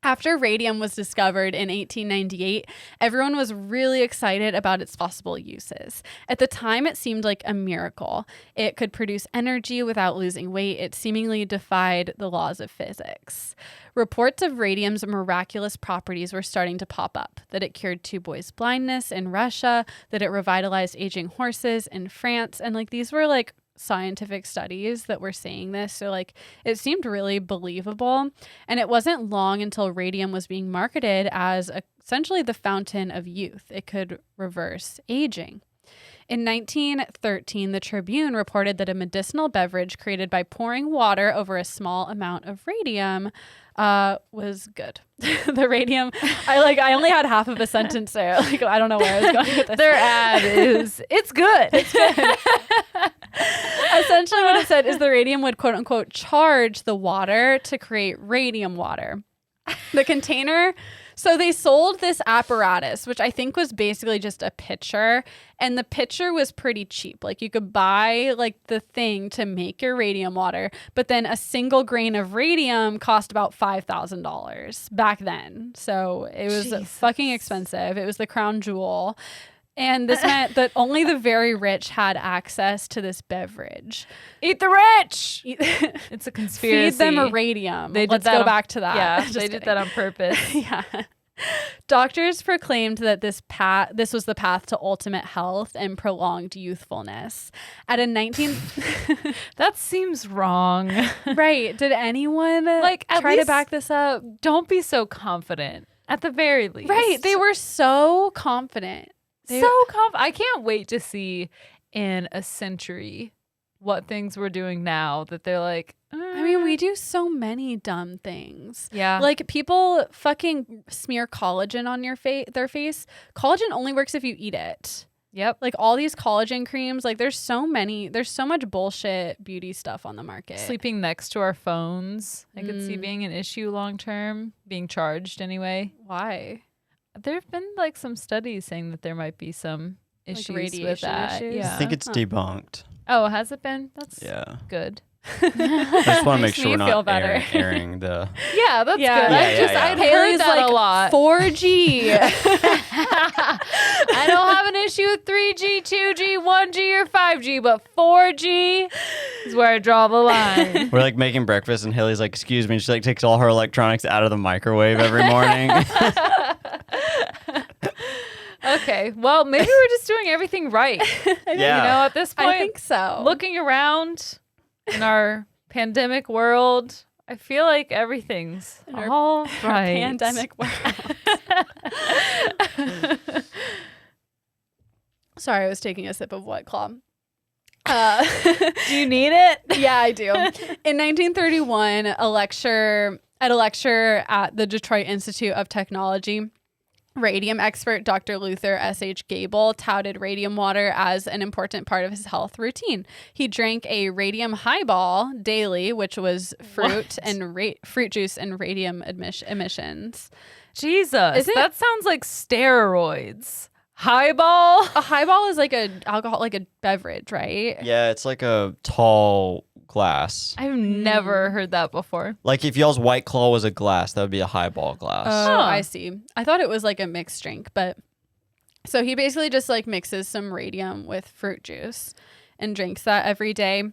After radium was discovered in 1898, everyone was really excited about its possible uses. At the time, it seemed like a miracle. It could produce energy without losing weight. It seemingly defied the laws of physics. Reports of radium's miraculous properties were starting to pop up, that it cured 2 boys' blindness in Russia, that it revitalized aging horses in France, and like these were like scientific studies that were saying this. So like it seemed really believable. And it wasn't long until radium was being marketed as essentially the fountain of youth. It could reverse aging. In 1913, the Tribune reported that a medicinal beverage created by pouring water over a small amount of radium was good. The radium, I only had half of a sentence there. Like I don't know where I was going with this. Their ad is, it's good. It's good. Essentially what it said is the radium would quote unquote charge the water to create radium water. The container, so they sold this apparatus, which I think was basically just a pitcher, and the pitcher was pretty cheap. Like you could buy like the thing to make your radium water, but then a single grain of radium cost about $5,000 back then. So it was Jesus. fucking expensive. It was the crown jewel. And this meant that only the very rich had access to this beverage. Eat the rich. It's a conspiracy. Feed them radium. They did Let's that go on- back to that. Yeah, Just they did kidding. that on purpose. Yeah. Doctors proclaimed that this was the path to ultimate health and prolonged youthfulness. At a 19 That seems wrong. Right. Did anyone Like, at try to least- back this up? Don't be so confident. At the very least. Right. They were so confident. I can't wait to see in a century what things we're doing now that they're like, I mean, we do so many dumb things. yeah. Like people fucking smear collagen on their face. Collagen only works if you eat it. Yep. Like all these collagen creams, like there's so much bullshit beauty stuff on the market. Sleeping next to our phones, I could see Mm. being an issue long term, being charged anyway. Why? There have been like some studies saying that there might be some Like issues with radiation that. issues? Yeah. I think it's debunked. Oh, has it been? That's Yeah. good. I just want to make Makes sure me we're feel not better. airing the. Yeah, that's Yeah. good. Yeah, I'd Haley's heard that like a lot. 4G. I don't have an issue with 3G, 2G, 1G, or 5G, but 4G is where I draw the line. We're like making breakfast, and Haley's like, "Excuse me." She like takes all her electronics out of the microwave every morning. Okay, well, maybe we're just doing everything right. Yeah. You know, at this point, I think so. looking around in our pandemic world, I feel like everything's In our- all right. Pandemic world. Sorry, I was taking a sip of White Claw. Do you need it? Yeah, I do. In 1931, a lecture at the Detroit Institute of Technology, Radium expert Dr. Luther S.H. Gable touted radium water as an important part of his health routine. He drank a radium highball daily, which was fruit juice and radium emissions. Jesus, that sounds like steroids. Highball? A highball is like a alcohol, like a beverage, right? Yeah, it's like a tall glass. I've never heard that before. Like if y'all's White Claw was a glass, that would be a highball glass. Oh, I see. I thought it was like a mixed drink, but so he basically just like mixes some radium with fruit juice and drinks that every day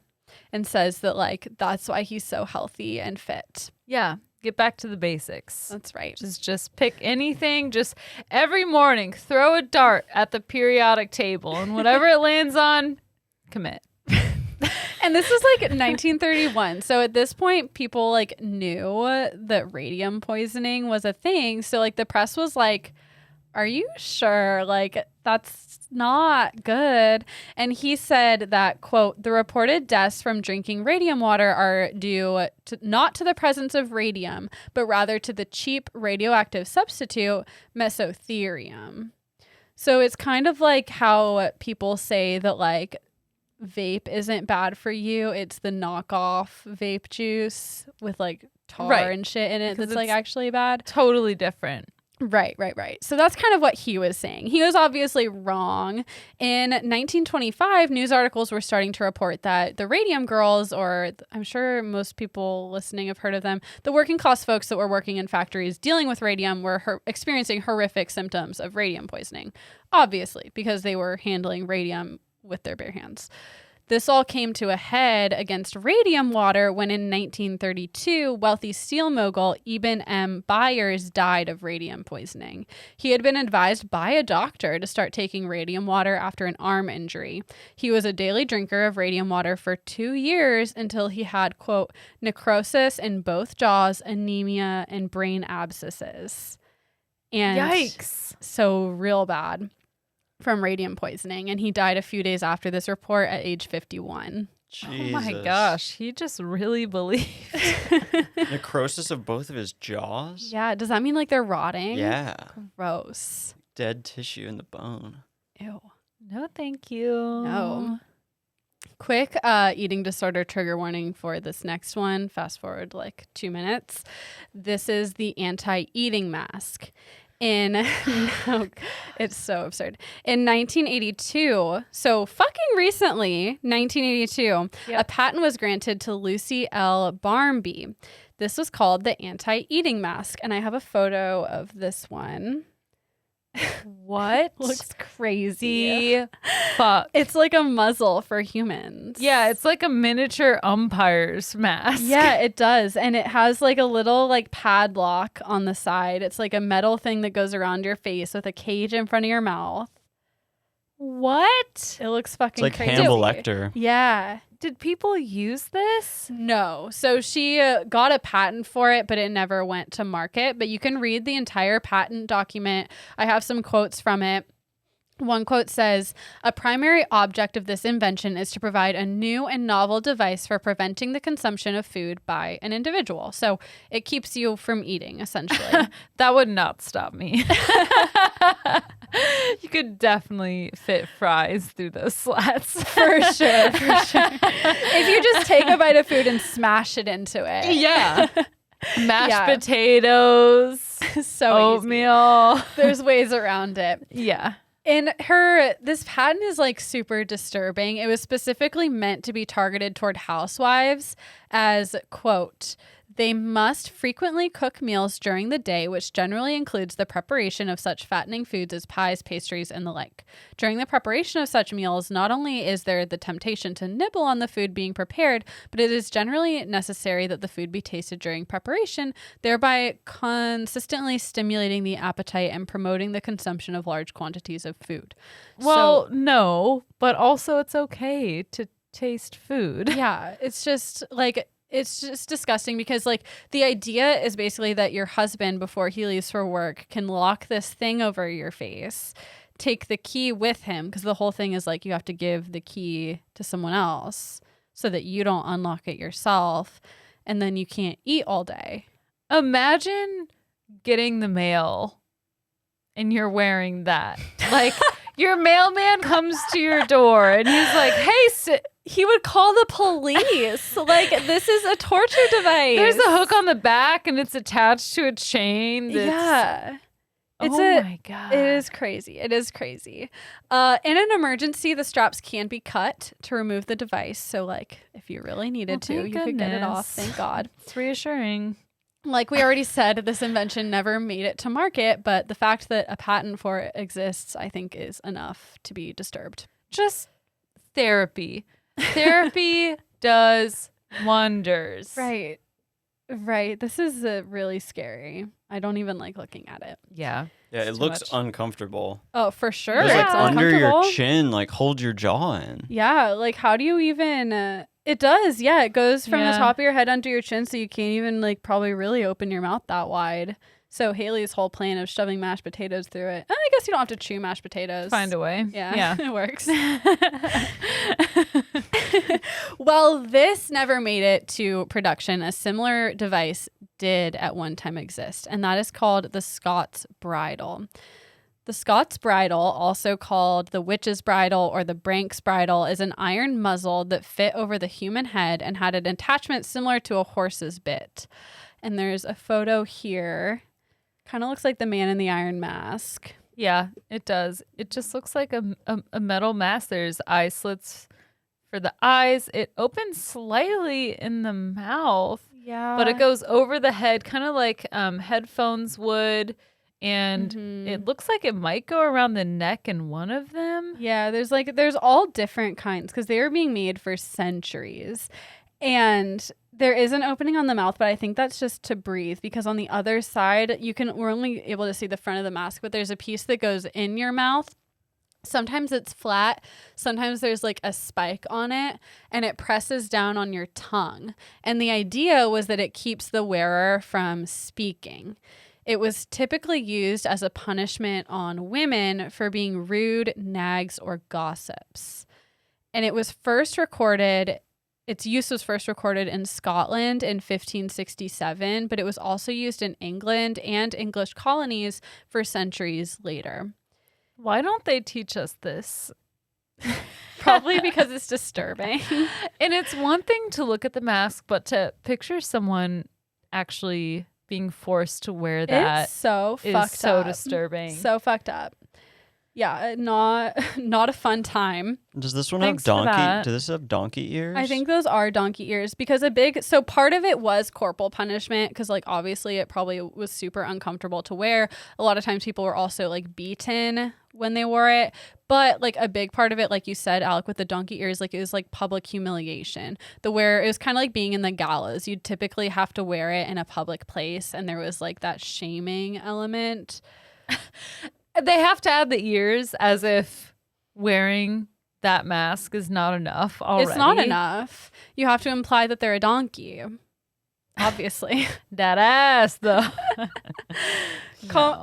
and says that like that's why he's so healthy and fit. Yeah. Get back to the basics. That's right. Just pick anything. Just every morning, throw a dart at the periodic table, and whatever it lands on, commit. And this was like 1931. So at this point, people like knew that radium poisoning was a thing. So like the press was like, are you sure? Like that's not good. And he said that, quote, the reported deaths from drinking radium water are due to, not to the presence of radium, but rather to the cheap radioactive substitute mesotherium. So it's kind of like how people say that like vape isn't bad for you. It's the knockoff vape juice with like tar and shit in it that's like actually bad. Totally different. Right. So that's kind of what he was saying. He was obviously wrong. In 1925, news articles were starting to report that the Radium Girls, or I'm sure most people listening have heard of them, the working class folks that were working in factories dealing with radium were experiencing horrific symptoms of radium poisoning, obviously, because they were handling radium with their bare hands. This all came to a head against radium water when in 1932, wealthy steel mogul Eben M. Byers died of radium poisoning. He had been advised by a doctor to start taking radium water after an arm injury. He was a daily drinker of radium water for 2 years until he had, quote, necrosis in both jaws, anemia, and brain abscesses. And yikes. So real bad from radium poisoning, and he died a few days after this report at age 51. Jesus. Oh my gosh, he just really believed. Necrosis of both of his jaws? Yeah, does that mean like they're rotting? Yeah. Gross. Dead tissue in the bone. Ew. No, thank you. No. Quick eating disorder trigger warning for this next one. Fast forward like 2 minutes. This is the anti-eating mask. It's so absurd. In 1982, so fucking recently, 1982, a patent was granted to Lucy L. Barmby. This was called the anti-eating mask, and I have a photo of this one. What? Looks crazy. Fuck. It's like a muzzle for humans. Yeah, it's like a miniature umpire's mask. Yeah, it does. And it has like a little like padlock on the side. It's like a metal thing that goes around your face with a cage in front of your mouth. What? It looks fucking It's like crazy. Hannibal Lecter. Yeah. Did people use this? No. So she got a patent for it, but it never went to market. But you can read the entire patent document. I have some quotes from it. One quote says, "A primary object of this invention is to provide a new and novel device for preventing the consumption of food by an individual." So it keeps you from eating, essentially. That would not stop me. You could definitely fit fries through those slats. For sure. If you just take a bite of food and smash it into it. Yeah. Mashed potatoes, So oatmeal. easy. There's ways around it. Yeah. And this patent is like super disturbing. It was specifically meant to be targeted toward housewives as, quote, "They must frequently cook meals during the day, which generally includes the preparation of such fattening foods as pies, pastries, and the like. During the preparation of such meals, not only is there the temptation to nibble on the food being prepared, but it is generally necessary that the food be tasted during preparation, thereby consistently stimulating the appetite and promoting the consumption of large quantities of food." Well, no, but also it's okay to taste food. Yeah, it's just disgusting because like the idea is basically that your husband, before he leaves for work, can lock this thing over your face, take the key with him, because the whole thing is like you have to give the key to someone else so that you don't unlock it yourself, and then you can't eat all day. Imagine getting the mail and you're wearing that. Like, your mailman comes to your door and he's like, hey, he would call the police. Like, this is a torture device. there's a hook on the back and it's attached to a chain. Yeah. My God. It is crazy. It is crazy. In an emergency, the straps can be cut to remove the device. So, like, if you really needed to, you could get it off. Thank God. It's reassuring. Like we already said, this invention never made it to market, but the fact that a patent for it exists, I think, is enough to be disturbed. Just therapy. Therapy does wonders. Right. Right. This is really scary. I don't even like looking at it. Yeah. Yeah, it too looks much. uncomfortable. Oh, for sure. It was like It's under your uncomfortable. chin, like hold your jaw in. Yeah. Like, how do you even... it does. Yeah. It goes from the Yeah. top of your head under your chin, so you can't even, like, probably really open your mouth that wide. So Haley's whole plan of shoving mashed potatoes through it. I guess you don't have to chew mashed potatoes. Find a way. Yeah. It works. Well, this never made it to production. A similar device did at one time exist, and that is called the Scots Bridle. The Scots Bridle, also called the Witch's Bridle or the Brank's Bridle, is an iron muzzle that fit over the human head and had an attachment similar to a horse's bit. And there's a photo here. Kind of looks like the man in the iron mask. Yeah, it does. It just looks like a metal mask. There's eye slits for the eyes. It opens slightly in the mouth, Yeah. but it goes over the head, kind of like headphones would. And it looks like it might go around the neck in one of them. Yeah, there's all different kinds because they were being made for centuries. And there is an opening on the mouth, but I think that's just to breathe because on the other side, we're only able to see the front of the mask, but there's a piece that goes in your mouth. Sometimes it's flat. Sometimes there's like a spike on it and it presses down on your tongue. And the idea was that it keeps the wearer from speaking. It was typically used as a punishment on women for being rude, nags, or gossips. And its use was first recorded in Scotland in 1567, but it was also used in England and English colonies for centuries later. Why don't they teach us this? Probably because it's disturbing. And it's one thing to look at the mask, but to picture someone actually being forced to wear that It's so is fucked so up. disturbing. So fucked up. Yeah, not a fun time. Does this one Thanks have for donkey? that. Does this have donkey ears? I think those are donkey ears because so part of it was corporal punishment because like obviously it probably was super uncomfortable to wear. A lot of times people were also like beaten when they wore it. But like a big part of it, like you said, Alec, with the donkey ears, like it was like public humiliation. It was kind of like being in the gallows. You'd typically have to wear it in a public place and there was like that shaming element. They have to add the ears as if wearing that mask is not enough already. It's not enough. You have to imply that they're a donkey. Obviously. That ass, though. No.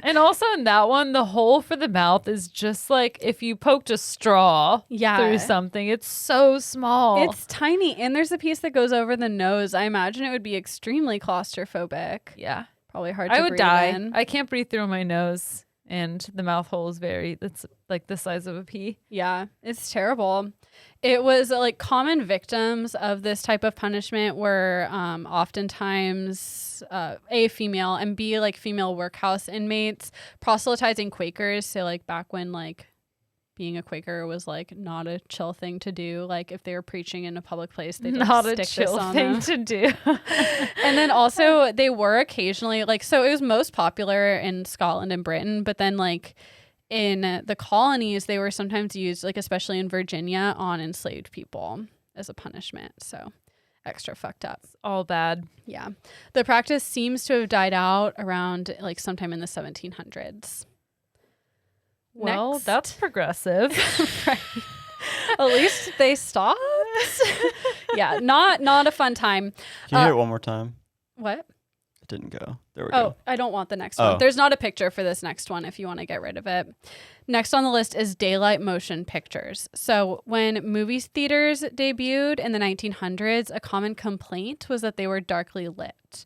And also in that one, the hole for the mouth is just like if you poked a straw through something. It's so small. It's tiny. And there's a piece that goes over the nose. I imagine it would be extremely claustrophobic. Yeah. Probably hard to I would breathe die. in. I can't breathe through my nose. And the mouth hole is it's like the size of a pea. Yeah, it's terrible. It was like common victims of this type of punishment were oftentimes A, female, and B, like female workhouse inmates, proselytizing Quakers. So like back when like being a Quaker was like not a chill thing to do. Like if they were preaching in a public place, they'd like, Not a stick chill this on thing them. to do. And then also they were occasionally like, so it was most popular in Scotland and Britain, but then like in the colonies, they were sometimes used, like especially in Virginia, on enslaved people as a punishment. So extra fucked up. It's all bad. Yeah. The practice seems to have died out around like sometime in the 1700s. Well, Next. that's progressive. Right. At least they stopped. Yeah, not a fun time. Can you hear it one more time? What? It didn't go. There we Oh, go. I don't want the next Oh. one. There's not a picture for this next one if you want to get rid of it. Next on the list is daylight motion pictures. So when movie theaters debuted in the 1900s, a common complaint was that they were darkly lit.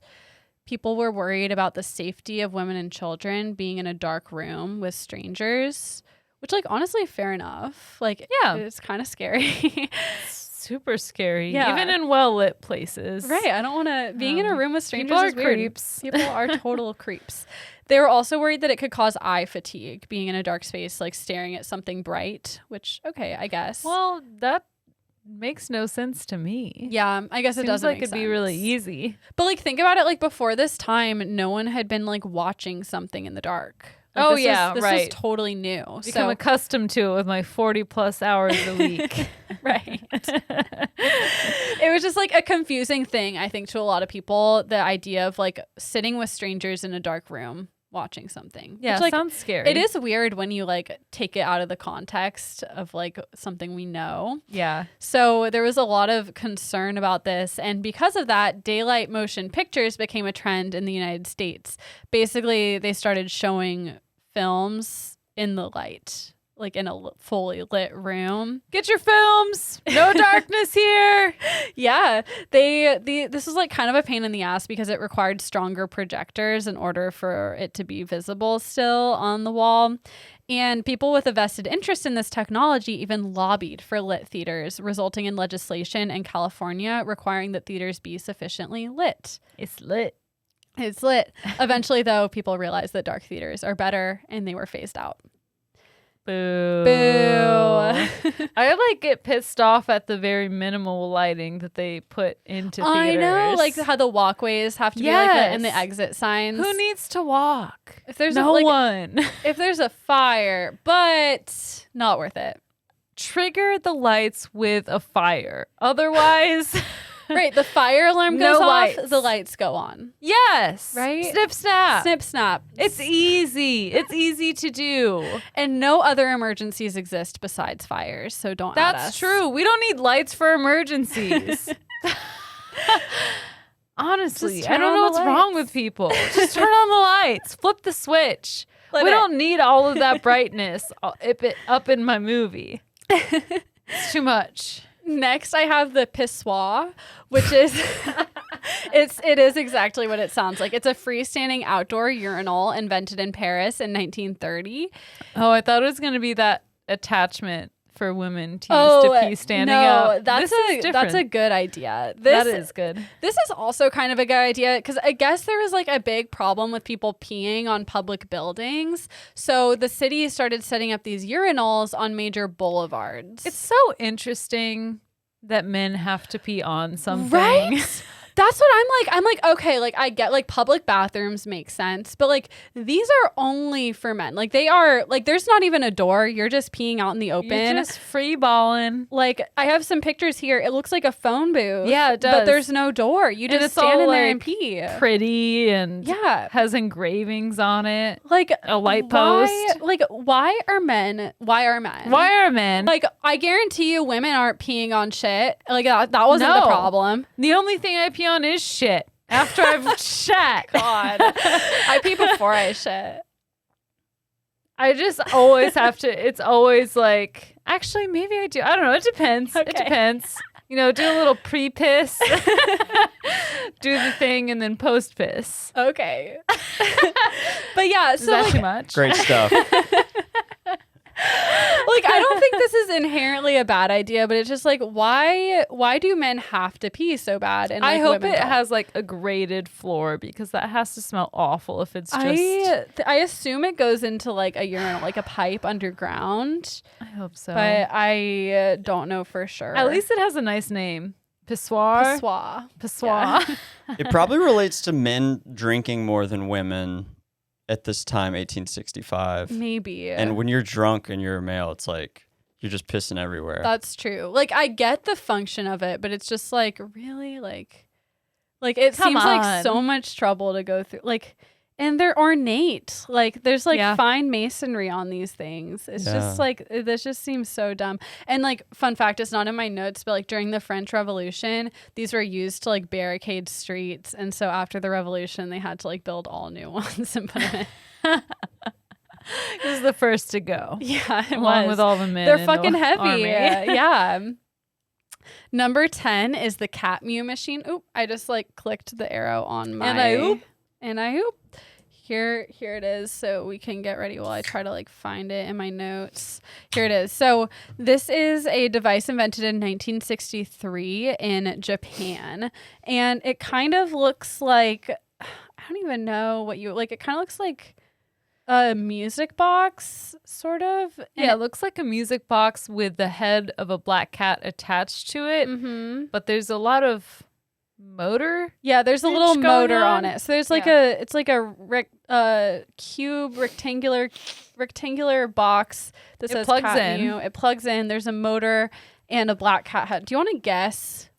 people were worried about the safety of women and children being in a dark room with strangers, which, like, honestly, fair enough. Like, Yeah. it's kind of scary. Super scary. Yeah. Even in well-lit places. Right. I don't want to, being in a room with strangers People are is weird. creeps. People are total creeps. They were also worried that it could cause eye fatigue, being in a dark space, like staring at something bright, which, okay, I guess. Well, that makes no sense to me. yeah, I guess it Seems doesn't like make it'd be really sense. easy. But, like, think about it, like, before this time, no one had been, like, watching something in the dark. Like, Oh, this yeah, this right. was totally new. Become accustomed to it with my 40+ hours a week. Right. It was just, like, a confusing thing, I think, to a lot of people, the idea of, like, sitting with strangers in a dark room watching something. Yeah, Which, like, sounds scary. it is weird when you, like, take it out of the context of, like, something we know. Yeah. So there was a lot of concern about this. And because of that, daylight motion pictures became a trend in the United States. Basically, they started showing films in the light, like in a fully lit room. Get your films. No darkness here. Yeah, this was like kind of a pain in the ass because it required stronger projectors in order for it to be visible still on the wall. And people with a vested interest in this technology even lobbied for lit theaters, resulting in legislation in California requiring that theaters be sufficiently lit. It's lit. It's lit. Eventually, though, people realized that dark theaters are better and they were phased out. Boo. Boo. I like get pissed off at the very minimal lighting that they put into theaters. I know, like how the walkways have to be like lit and the exit signs. Who needs to walk? If there's no one. If there's a fire, but not worth it. Trigger the lights with a fire. Otherwise, Right, the fire alarm No goes lights. off, the lights go on. yes. Right? Snip, snap. Snip, snap. It's easy. It's easy to do. And no other emergencies exist besides fires, so don't add us. That's true. We don't need lights for emergencies. Honestly, Just I turn don't on know the what's wrong lights. with people. Just turn on the lights. Flip the switch. Let We it- don't need all of that brightness up in my movie. It's too much. Next, I have the pissoir, which is it is exactly what it sounds like. It's a freestanding outdoor urinal invented in Paris in 1930. Oh, I thought it was going to be that attachment for women to use to pee standing up. That's This is that's a different. good idea. That is good. This is also kind of a good idea because I guess there was like a big problem with people peeing on public buildings. So the city started setting up these urinals on major boulevards. It's so interesting that men have to pee on something. Right? That's what I'm like, okay, like I get like public bathrooms make sense, but like these are only for men. Like they are like there's not even a door. You're just peeing out in the open. You're just free balling. Like I have some pictures here. It looks like a phone booth. Yeah, it But does. there's no door. You And just it's stand all, in there and like, pee. Pretty and Yeah. has engravings on it. Like A light why- post. Like why are men? Why are men? Like I guarantee you, women aren't peeing on shit. Like that wasn't the No. problem. The only thing I pee on is shit. After I've shat. God, I pee before I shit. I just always have to. It's always like, actually, maybe I do. I don't know. It depends. It Okay. depends. You know, do a little pre-piss, do the thing, and then post-piss. Okay. But yeah, Is so that like, too much? Great stuff. like I don't think this is inherently a bad idea, but it's just like why do men have to pee so bad? And I like, hope women it don't? has like a graded floor because that has to smell awful if it's just. I assume it goes into like a urinal, like a pipe underground, I hope so. but I don't know for sure. At least it has a nice name. Pissoir. Pissoir. Pissoir. It probably relates to men drinking more than women at this time, 1865. Maybe. And when you're drunk and you're a male, it's like you're just pissing everywhere. That's true. Like I get the function of it, but it's just like really like it Come seems like on. so much trouble to go through. Like and they're ornate. Like there's like Yeah. fine masonry on these things. It's just Yeah. like this just seems so dumb. And like fun fact, it's not in my notes, but like during the French Revolution, these were used to like barricade streets. And so after the revolution, they had to like build all new ones and put them in. It was the first to go. Yeah, it Along was. with all the men. They're in fucking the heavy. army. Yeah. Number 10 is the cat mew machine. Oop, I just like clicked the arrow on my And I oop. And I hope here it is, so we can get ready while I try to like find it in my notes. Here it is. So this is a device invented in 1963 in Japan, and it kind of looks like, I don't even know what you like. It kind of looks like a music box, sort of. Yeah, it looks like a music box with the head of a black cat attached to it, Mm-hmm. but there's a lot of motor. Yeah, there's a Pitch little going motor on on. it. So there's like it's like a cube rectangular box that It says plugs cat in. Mew. It plugs in. There's a motor and a black cat head. Do you want to guess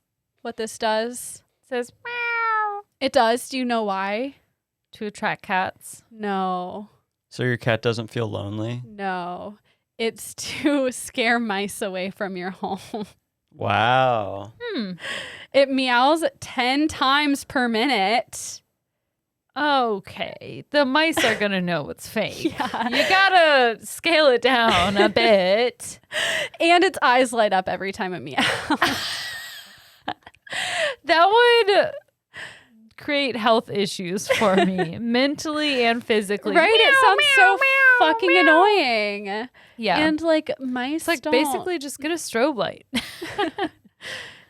what this does? It says meow It does. Do you know why? to attract cats. No. So your cat doesn't feel lonely? No. It's to scare mice away from your home. Wow. It meows 10 times per minute. Okay, the mice are gonna know it's fake. Yeah. You gotta scale it down a bit. And its eyes light up every time it meows. That would create health issues for me, mentally and physically. Right? It Meow, sounds so meow, meow, fucking meow. annoying. Yeah, And like mice it's like don't. basically just get a strobe light.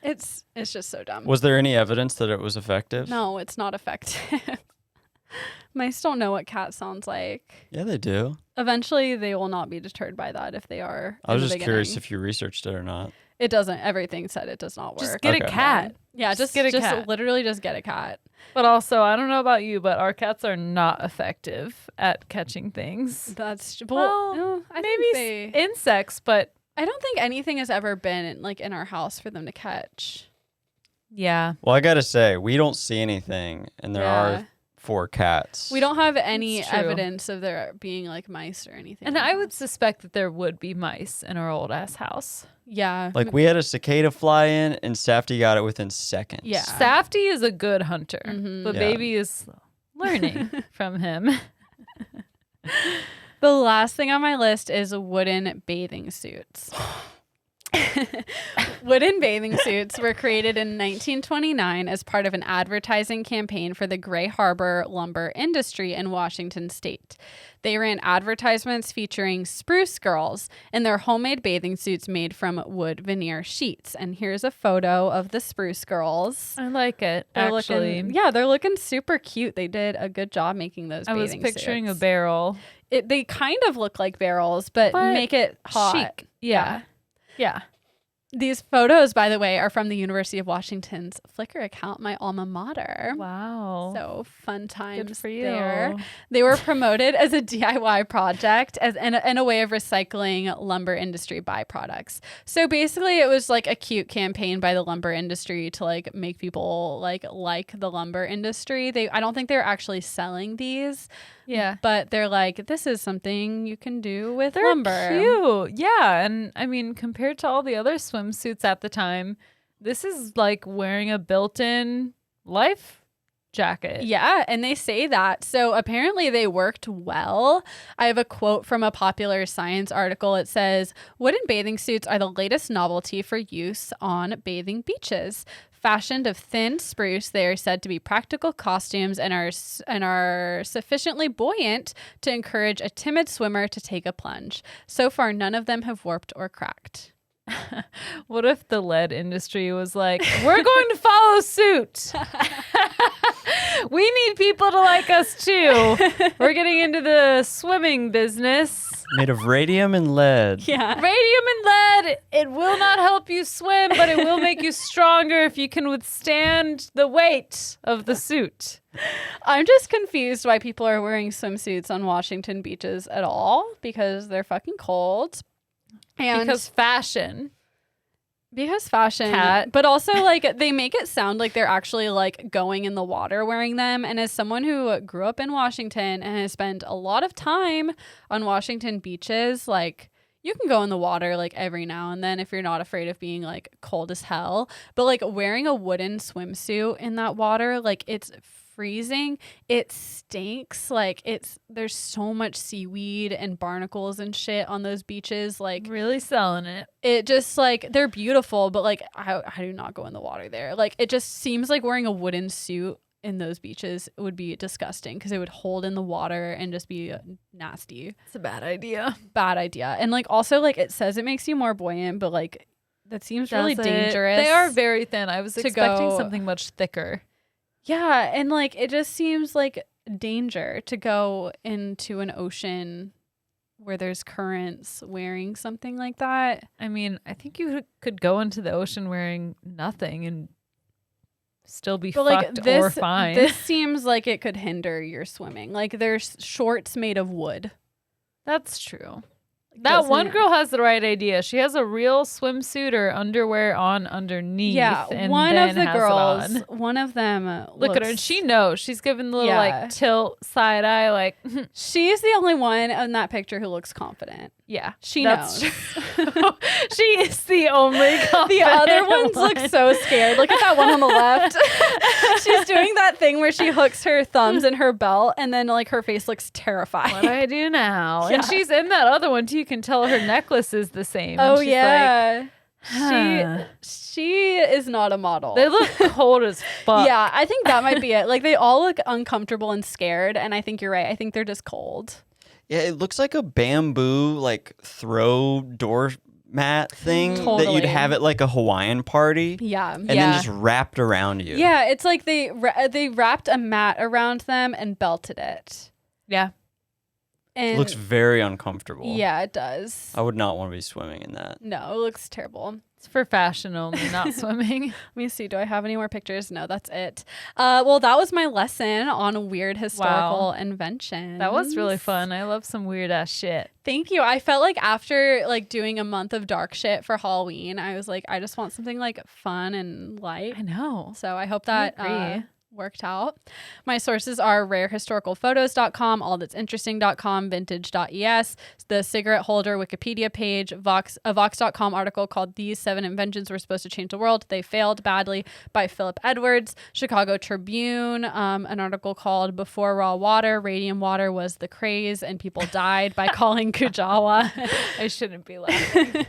It's just so dumb. Was there any evidence that it was effective? No, it's not effective. Mice don't know what cat sounds like. Yeah, they do. Eventually, they will not be deterred by that if they are. I was in the just curious beginning. if you researched it or not. It doesn't. Everything said it does not work. Just get Okay. a cat. Yeah, just get a cat. literally just get a cat. But also, I don't know about you, but our cats are not effective at catching things. That's Well, no, I Maybe think they. insects, but I don't think anything has ever been like in our house for them to catch. yeah. Well, I gotta say, we don't see anything, and there Yeah. are 4 cats. We don't have any It's true. evidence of there being like mice or anything. And like I that. would suspect that there would be mice in our old ass house. Yeah. Like, we had a cicada fly in, and Safety got it within seconds. Yeah. Safety is a good hunter, Mhm. but Yeah. Baby is learning from him. The last thing on my list is wooden bathing suits. Wooden bathing suits were created in 1929 as part of an advertising campaign for the Gray Harbor lumber industry in Washington state. They ran advertisements featuring spruce girls in their homemade bathing suits made from wood veneer sheets. And here's a photo of the spruce girls. I like it, They're actually. they're looking super cute. They did a good job making those I was bathing picturing suits. a barrel. They kind of look like barrels, but make it hot. Chic. Yeah. Yeah. These photos, by the way, are from the University of Washington's Flickr account, my alma mater. Wow. So fun times Good for you. there. They were promoted as a DIY project and a way of recycling lumber industry byproducts. So basically, it was like a cute campaign by the lumber industry to like make people like the lumber industry. I don't think they're actually selling these, Yeah. but they're like, this is something you can do with They're lumber. cute. Yeah. And I mean, compared to all the other swimsuits at the time, this is like wearing a built-in life jacket. Yeah, and they say that. So apparently they worked well. I have a quote from a Popular Science article. It says, wooden bathing suits are the latest novelty for use on bathing beaches. Fashioned of thin spruce, they are said to be practical costumes and are sufficiently buoyant to encourage a timid swimmer to take a plunge. So far, none of them have warped or cracked. What if the lead industry was like, we're going to follow suit? We need people to like us too. We're getting into the swimming business. Made of radium and lead. Yeah. Radium and lead, it will not help you swim, but it will make you stronger if you can withstand the weight of the suit. I'm just confused why people are wearing swimsuits on Washington beaches at all because they're fucking cold. And Because fashion. fashion, but also like they make it sound like they're actually like going in the water wearing them. And as someone who grew up in Washington and has spent a lot of time on Washington beaches, like you can go in the water like every now and then if you're not afraid of being like cold as hell. But like wearing a wooden swimsuit in that water, like it's freezing. It stinks. Like there's so much seaweed and barnacles and shit on those beaches. Like Really selling it. it just like they're beautiful, but like I do not go in the water there. Like it just seems like wearing a wooden suit in those beaches would be disgusting because it would hold in the water and just be nasty. It's a bad idea. Bad idea. And like also like it says it makes you more buoyant, but like that seems really dangerous. They are very thin. I was expecting go- something much thicker. Yeah, and like it just seems like danger to go into an ocean where there's currents wearing something like that. I mean, I think you could go into the ocean wearing nothing and still be But like fucked this, or fine. this seems like it could hinder your swimming. Like there's shorts made of wood. That's true. That one Doesn't- girl has the right idea. She has a real swimsuit or underwear on underneath. Yeah, and one then of the has it girls, on. one of them. Look at her, and looks- she knows. She's giving the little Yeah. like tilt side eye, like She's the only one in that picture who looks confident. yeah, She that's knows. true. She is the only. The other ones look so scared. Look at that one on the left. She's doing that thing where she hooks her thumbs in her belt, and then like her face looks terrified. What do I do now? Yeah. And she's in that other one too. You can tell her necklace is the same. And Oh she's yeah, Huh. she is not a model. Like, they look cold as fuck. Yeah, I think that might be it. Like they all look uncomfortable and scared, and I think you're right. I think they're just cold. Yeah, it looks like a bamboo like throw doormat thing that Totally. you'd have at like a Hawaiian party, Yeah, and then just wrapped around you. yeah. It's like they wrapped a mat around them and belted it. Yeah. And It looks very uncomfortable. yeah, it does. I would not want to be swimming in that. No, it looks terrible. It's for fashion only, not swimming. Let me see. Do I have any more pictures? No, that's it. Well, that was my lesson on weird historical inventions. That was really fun. I love some weird ass shit. Thank you. I felt like after like doing a month of dark shit for Halloween, I was like, I just want something like fun and light. I know. So I hope that agree. worked out. My sources are rarehistoricalphotos.com, allthat'sinteresting.com, vintage.es, the cigarette holder Wikipedia page, a Vox.com article called These 7 Inventions Were Supposed to Change the World. They Failed Badly by Philip Edwards, Chicago Tribune, an article called Before Raw Water, Radium Water Was the Craze and People Died by Colin Kujawa. I shouldn't be laughing.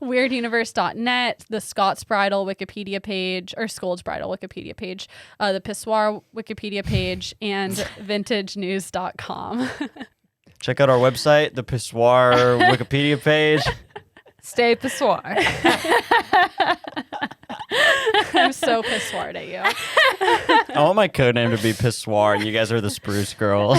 WeirdUniverse.net, the Scott's Bridle Wikipedia page, or Scold's Bridle Wikipedia page, the pissoir Wikipedia page, and vintagenews.com. Check out our website, the Pissoir Wikipedia page. Stay pissoir. I'm so pissoired at you. I want my code name to be Pissoir, and you guys are the Spruce Girls.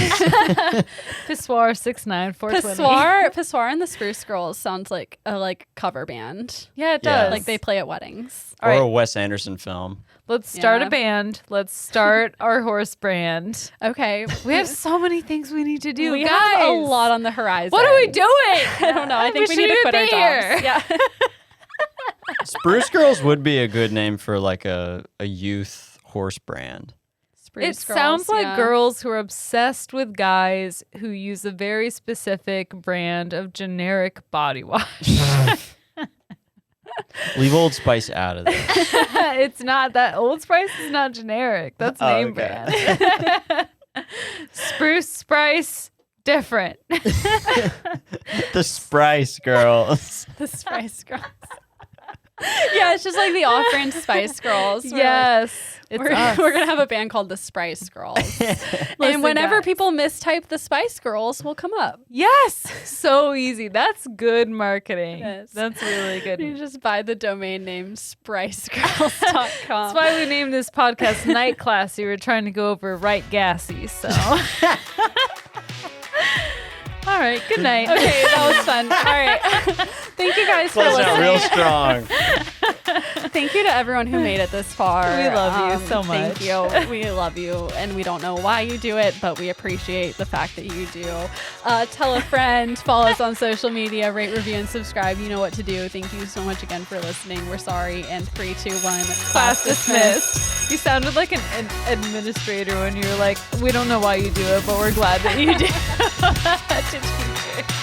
Pissoir 69420. Pissoir and the Spruce Girls sounds like a cover band. Yeah, it Yeah. does. Like they play at weddings. All Or right. a Wes Anderson film. Let's start Yeah. a band. Let's start our horse brand. Okay. We have so many things we need to do. We guys. have a lot on the horizon. What are we doing? I don't know. I think we need to quit our jobs. Yeah. Spruce Girls would be a good name for like a youth horse brand. Spruce It Girls, sounds like yeah. girls who are obsessed with guys who use a very specific brand of generic body wash. Leave Old Spice out of this. It's not that. Old Spice is not generic. That's Oh, name okay. brand. Spruce Spice, different. The Spice Girls. The Spice Girls. Yeah, it's just like the off-brand Spice Girls. We're like, Yes. It's we're us. gonna have a band called the Spice Girls. Listen, And whenever guys. people mistype the Spice Girls, will come up. Yes. So easy. That's good marketing. Yes. That's really good. You just buy the domain name spricegirls.com. That's why we named this podcast Night Class. We were trying to go over right gassy. So. All right. Good night. Okay, that was fun. All right. Thank you guys for Close out real listening. strong. Thank you to everyone who made it this far. We love you so Thank much. you. We love you, and we don't know why you do it, but we appreciate the fact that you do. Tell a friend, follow us on social media, rate, review, and subscribe. You know what to do. Thank you so much again for listening. We're sorry. And 3, 2, 1. Class dismissed. You sounded like an administrator when you were like, we don't know why you do it, but we're glad that you do. To teachers.